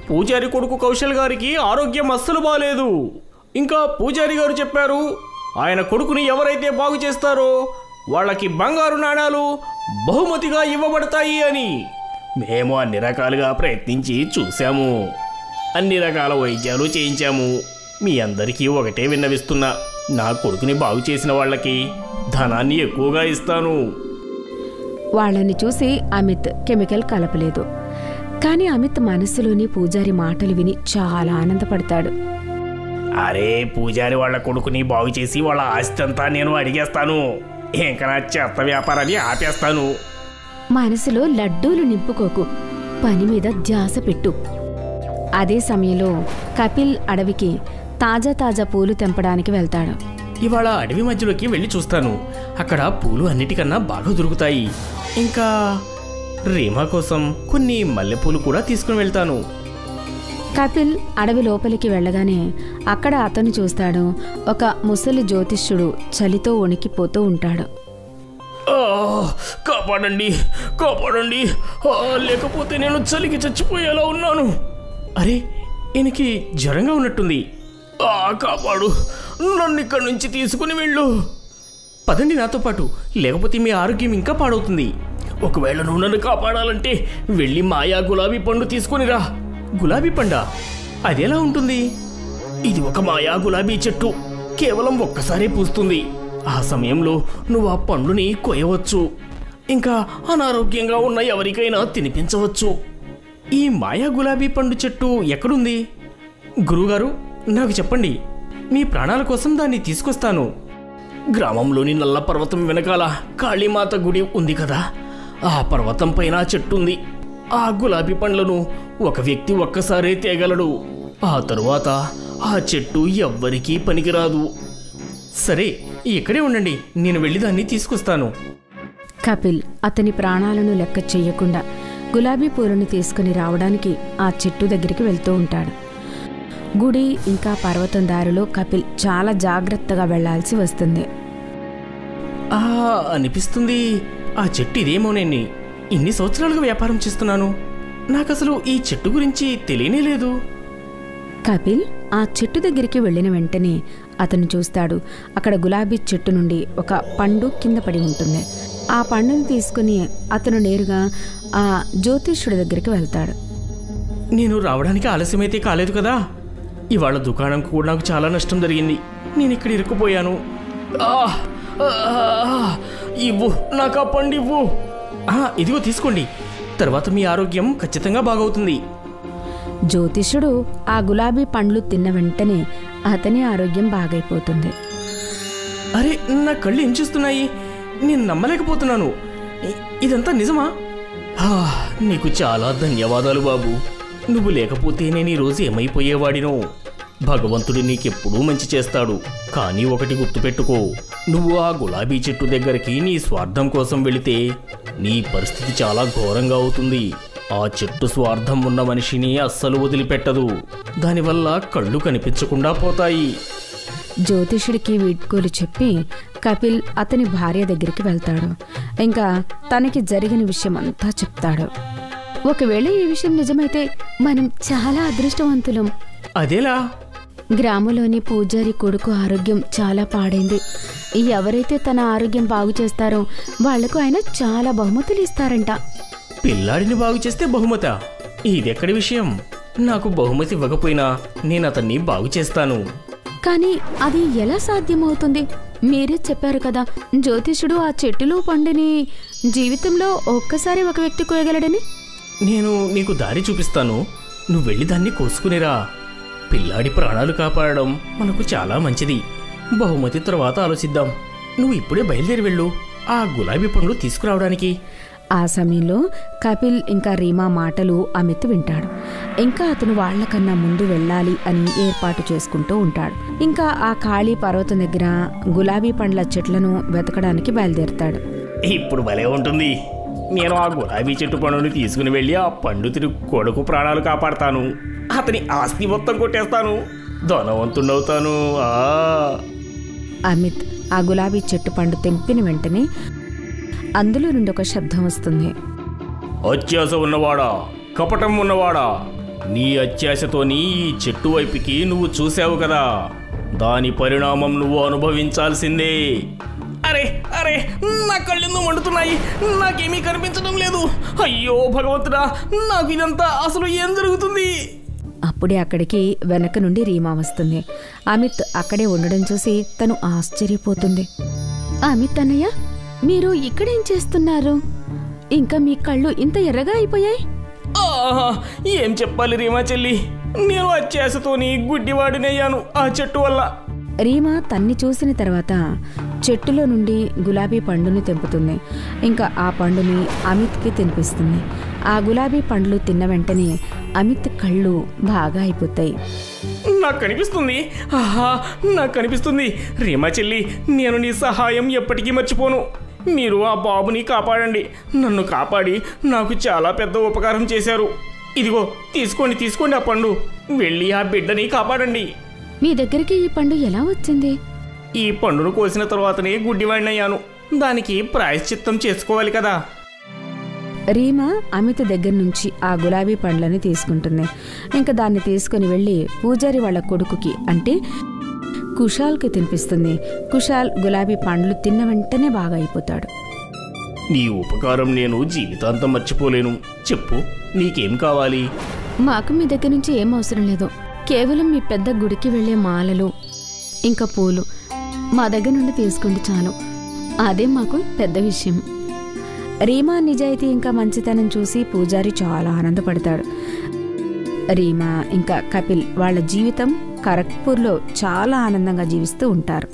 [SPEAKER 4] పూజారి కొడుకు కౌశల్ గారికి ఆరోగ్యం అస్సలు బాలేదు. ఇంకా పూజారి గారు చెప్పారు, ఆయన కొడుకుని ఎవరైతే బాగు చేస్తారో వాళ్ళకి బంగారు నాణాలు బహుమతిగా ఇవ్వబడతాయి అని. మేము అన్ని రకాలుగా ప్రయత్నించి చూశాము, అన్ని రకాల వైద్యాలు చేయించాము. మీ అందరికీ ఒకటే విన్నవిస్తున్నా, నా కొడుకుని బాగు చేసిన వాళ్ళకి ధనాన్ని ఎక్కువగా ఇస్తాను.
[SPEAKER 3] వాళ్ళని చూసి అమిత్ కెమికల్ కలపలేదు. కానీ అమిత్ మనస్సులోని పూజారి మాటలు విని చాలా ఆనందపడతాడు.
[SPEAKER 5] అరే పూజారి వాళ్ళ కొడుకుని బాగు చేసి వాళ్ళ ఆస్తి అంతా నేను అడిగేస్తాను. ఇంకా నా చెత్త వ్యాపారాన్ని ఆపేస్తాను.
[SPEAKER 3] మనసులో లడ్డూలు నింపుకోకు, పని మీద ధ్యాస పెట్టు. అదే సమయంలో కపిల్ అడవికి తాజా తాజా పూలు తెంపడానికి వెళ్తాడు.
[SPEAKER 4] ఇవాళ అడవి మధ్యలోకి వెళ్ళి చూస్తాను. అక్కడ పూలు అన్నిటికన్నా బాగా దొరుకుతాయి. ఇంకా రీమా కోసం కొన్ని మల్లెపూలు కూడా తీసుకుని వెళ్తాను.
[SPEAKER 3] కపిల్ అడవి లోపలికి వెళ్ళగానే అక్కడ అతను చూస్తాడు. ఒక ముసలి జ్యోతిష్యుడు చలితో వణికిపోతూ ఉంటాడు.
[SPEAKER 5] కాపాడండి, కాపాడండి, లేకపోతే నేను చలికి చచ్చిపోయేలా ఉన్నాను.
[SPEAKER 4] అరే ఈయనకి జ్వరంగా ఉన్నట్టుంది.
[SPEAKER 5] కాపాడు, నన్ను ఇక్కడి నుంచి తీసుకుని వెళ్ళు.
[SPEAKER 4] పదండి నాతో పాటు, లేకపోతే మీ ఆరోగ్యం ఇంకా పాడవుతుంది.
[SPEAKER 5] ఒకవేళ నువ్వు నన్ను కాపాడాలంటే వెళ్ళి మాయా గులాబీ పండు తీసుకునిరా.
[SPEAKER 4] గులాబీ పండా? అదెలా ఉంటుంది?
[SPEAKER 5] ఇది ఒక మాయా గులాబీ చెట్టు. కేవలం ఒక్కసారే పూస్తుంది. ఆ సమయంలో నువ్వు ఆ పండుని కొయ్యవచ్చు. ఇంకా అనారోగ్యంగా ఉన్న ఎవరికైనా తినిపించవచ్చు.
[SPEAKER 4] ఈ మాయా గులాబీ పండు చెట్టు ఎక్కడుంది? గురువుగారు నాకు చెప్పండి, మీ ప్రాణాల కోసం దాన్ని తీసుకొస్తాను.
[SPEAKER 5] గ్రామంలోని నల్ల పర్వతం వెనకాల కాళీమాత గుడి ఉంది కదా, ఆ పర్వతం పైన చెట్టు ఉంది. ఆ గులాబీ పండ్లను ఒక వ్యక్తి ఒక్కసారే తేగలడు. ఆ తరువాత ఆ చెట్టు ఎవ్వరికీ పనికిరాదు.
[SPEAKER 4] సరే ఇక్కడే ఉండండి, నేను వెళ్ళి దాన్ని తీసుకొస్తాను.
[SPEAKER 3] కపిల్ అతని ప్రాణాలను లెక్క చెయ్యకుండా గులాబీ పూలను తీసుకుని రావడానికి ఆ చెట్టు దగ్గరికి వెళ్తూ ఉంటాడు. గుడి ఇంకా పర్వతం దారిలో కపిల్ చాలా జాగ్రత్తగా వెళ్లాల్సి వస్తుంది.
[SPEAKER 4] అనిపిస్తుంది ఆ చెట్టు ఇదేమోనేని. ఇన్ని సంవత్సరాలుగా వ్యాపారం చేస్తున్నాను, నాకసలు ఈ చెట్టు గురించి తెలియనే లేదు.
[SPEAKER 3] కపిల్ ఆ చెట్టు దగ్గరికి వెళ్ళిన వెంటనే అతను చూస్తాడు, అక్కడ గులాబీ చెట్టు నుండి ఒక పండు కింద పడి ఉంటుంది. ఆ పండును తీసుకుని అతను నేరుగా ఆ జ్యోతిష్యుడి దగ్గరికి వెళ్తాడు.
[SPEAKER 4] నేను రావడానికి ఆలస్యమైతే కాలేదు కదా? ఇవాళ దుకాణంకు కూడా నాకు చాలా నష్టం జరిగింది. నేను ఇక్కడ ఇరుక్కుపోయాను.
[SPEAKER 5] ఇవ్వు, నాకు ఆ పండు ఇవ్వు.
[SPEAKER 4] ఇదిగో తీసుకోండి, తర్వాత మీ ఆరోగ్యం ఖచ్చితంగా బాగవుతుంది.
[SPEAKER 3] జ్యోతిష్యుడు ఆ గులాబీ పండ్లు తిన్న వెంటనే అతని ఆరోగ్యం బాగైపోతుంది.
[SPEAKER 4] అరే నా కళ్ళు ఏం చూస్తున్నాయి? నేను నమ్మలేకపోతున్నాను. ఇదంతా నిజమా?
[SPEAKER 5] నీకు చాలా ధన్యవాదాలు బాబు.
[SPEAKER 4] నువ్వు లేకపోతే నేను ఈరోజు ఏమైపోయేవాడినో.
[SPEAKER 5] భగవంతుడు నీకెప్పుడూ మంచి చేస్తాడు. కానీ ఒకటి గుర్తుపెట్టుకో, నువ్వు ఆ గులాబీ చెట్టు దగ్గరికి నీ స్వార్థం కోసం వెళితే నీ పరిస్థితి చాలా ఘోరంగా అవుతుంది. ఆ చెట్టు స్వార్థం ఉన్న మనిషిని అస్సలు వదిలిపెట్టదు. దానివల్ల కళ్ళు కనిపించకుండా పోతాయి.
[SPEAKER 3] జ్యోతిషుడికి వీడ్కోలు చెప్పి కపిల్ అతని భార్య దగ్గరికి వెళ్తాడు. ఇంకా తనకి జరిగిన విషయం అంతా చెప్తాడు. ఒకవేళ ఈ విషయం నిజమైతే మనం చాలా అదృష్టవంతులం.
[SPEAKER 4] అదేలా?
[SPEAKER 3] గ్రామంలోని పూజారి కొడుకు ఆరోగ్యం చాలా పాడైంది. ఎవరైతే తన ఆరోగ్యం బాగు చేస్తారో వాళ్లకు ఆయన చాలా బహుమతులు ఇస్తారంట.
[SPEAKER 4] పిల్లాడిని బాగు చేస్తే బహుమత? ఇదెక్కడి విషయం? నాకు బహుమతి ఇవ్వకపోయినా నేను అతన్ని బాగు చేస్తాను.
[SPEAKER 3] కానీ అది ఎలా సాధ్యమవుతుంది? మీరే చెప్పారు కదా, జ్యోతిషుడు ఆ చెట్టులో పండుని జీవితంలో ఒక్కసారి ఒక వ్యక్తి కోయగలడని.
[SPEAKER 4] నేను నీకు దారి చూపిస్తాను, నువ్వు వెళ్ళి దాన్ని కోసుకునిరా. పిల్లాడి ప్రాణాలు కాపాడడం మనకు చాలా మంచిది. బహుమతి తర్వాత ఆలోచిద్దాం. నువ్వు ఇప్పుడే బయలుదేరి వెళ్ళు ఆ గులాబీ పండ్లు తీసుకురావడానికి.
[SPEAKER 3] ఆ సమయంలో కపిల్ ఇంకా రీమా మాటలు అమిత్ వింటాడు. ఇంకా అతను వాళ్లకన్నా ముందు వెళ్ళాలి అని ఏర్పాటు చేసుకుంటూ ఉంటాడు. ఇంకా ఆ ఖాళీ పర్వతం దగ్గర గులాబీ పండ్ల చెట్లను వెతకడానికి బయలుదేరుతాడు.
[SPEAKER 5] ఇప్పుడు భలే ఉంటుంది. నేను ఆ గులాబీ చెట్టు పండుని తీసుకుని వెళ్ళి ఆ పండు తిరిగి కొడుకు ప్రాణాలు కాపాడతాను. అతని ఆస్తి మొత్తం కొట్టేస్తాను, ధనవంతుడవుతాను.
[SPEAKER 3] అమిత్ ఆ గులాబీ చెట్టు పండు తెంపిన వెంటనే అందులో నుండి ఒక శబ్దం వస్తుంది.
[SPEAKER 5] అత్యాశ ఉన్నవాడా, కపటం ఉన్నవాడా, నీ అత్యాశతోని ఈ చెట్టు వైపుకి నువ్వు చూసావు కదా, దాని పరిణామం నువ్వు అనుభవించాల్సిందే. అరే అరే, నా కళ్ళెందుకు మండుతున్నాయి, నాకేమీ కనిపించడం లేదు. అయ్యో భగవంతుడా, నాకు ఇదంతా అసలు ఏం జరుగుతుంది?
[SPEAKER 3] అప్పుడే అక్కడికి వెనక నుండి రీమా వస్తుంది. అమిత్ అక్కడే ఉండడం చూసి తను ఆశ్చర్యపోతుంది. అమిత్ అన్నయ్య, మీరు ఇక్కడేం చేస్తున్నారు? ఇంకా మీ కళ్ళు ఇంత ఎర్రగా అయిపోయాయి.
[SPEAKER 5] ఏం చెప్పాలి రీమా చెల్లి, నేను అత్యాశతోని గుడ్డివాడినయ్యాను ఆ చెట్టు వల్ల.
[SPEAKER 3] రీమా తన్ని చూసిన తర్వాత చెట్టులో నుండి గులాబీ పండుని తెంపుతుంది. ఇంకా ఆ పండుని అమిత్కి తినిపిస్తుంది. ఆ గులాబీ పండ్లు తిన్న వెంటనే అమిత్ కళ్ళు బాగా అయిపోతాయి.
[SPEAKER 5] నాకు కనిపిస్తుంది, ఆహా నాకు కనిపిస్తుంది. రీమా చెల్లి, నేను నీ సహాయం ఎప్పటికీ మర్చిపోను. మీరు ఆ బాబుని కాపాడండి. నన్ను కాపాడి నాకు చాలా పెద్ద ఉపకారం చేశారు. ఇదిగో తీసుకోండి ఆ పండు. వెళ్ళి ఆ బిడ్డని కాపాడండి.
[SPEAKER 3] మీ దగ్గరికి ఈ పండు ఎలా వచ్చింది?
[SPEAKER 5] ఈ పండును కోసిన తర్వాతనే గుడ్డివాడినయ్యాను. దానికి ప్రాయశ్చిత్తం చేసుకోవాలి కదా.
[SPEAKER 3] రీమా అమిత్ దగ్గర నుంచి ఆ గులాబీ పండ్లని తీసుకుంటుంది. ఇంకా దాన్ని తీసుకుని వెళ్ళి పూజారి వాళ్ళ కొడుకుకి అంటే కుషాల్కి తినిపిస్తుంది. కుషాల్ గులాబీ పండ్లు తిన్న వెంటనే బాగా అయిపోతాడు.
[SPEAKER 5] నీ ఉపకారం నేను జీవితాంతం మర్చిపోలేను. చెప్పు, నీకేం కావాలి?
[SPEAKER 3] మాకు మీ దగ్గర నుంచి ఏం అవసరం లేదు. కేవలం మీ పెద్ద గుడికి వెళ్ళే మాలలు ఇంకా పూలు మా దగ్గర నుండి తీసుకోండి చాలు. అదే మాకు పెద్ద విషయం. రీమా నిజాయితీ ఇంకా మంచితనం చూసి పూజారి చాలా ఆనందపడతాడు. రీమా ఇంకా కపిల్ వాళ్ళ జీవితం ఖరగ్పూర్లో చాలా ఆనందంగా జీవిస్తూ ఉంటారు.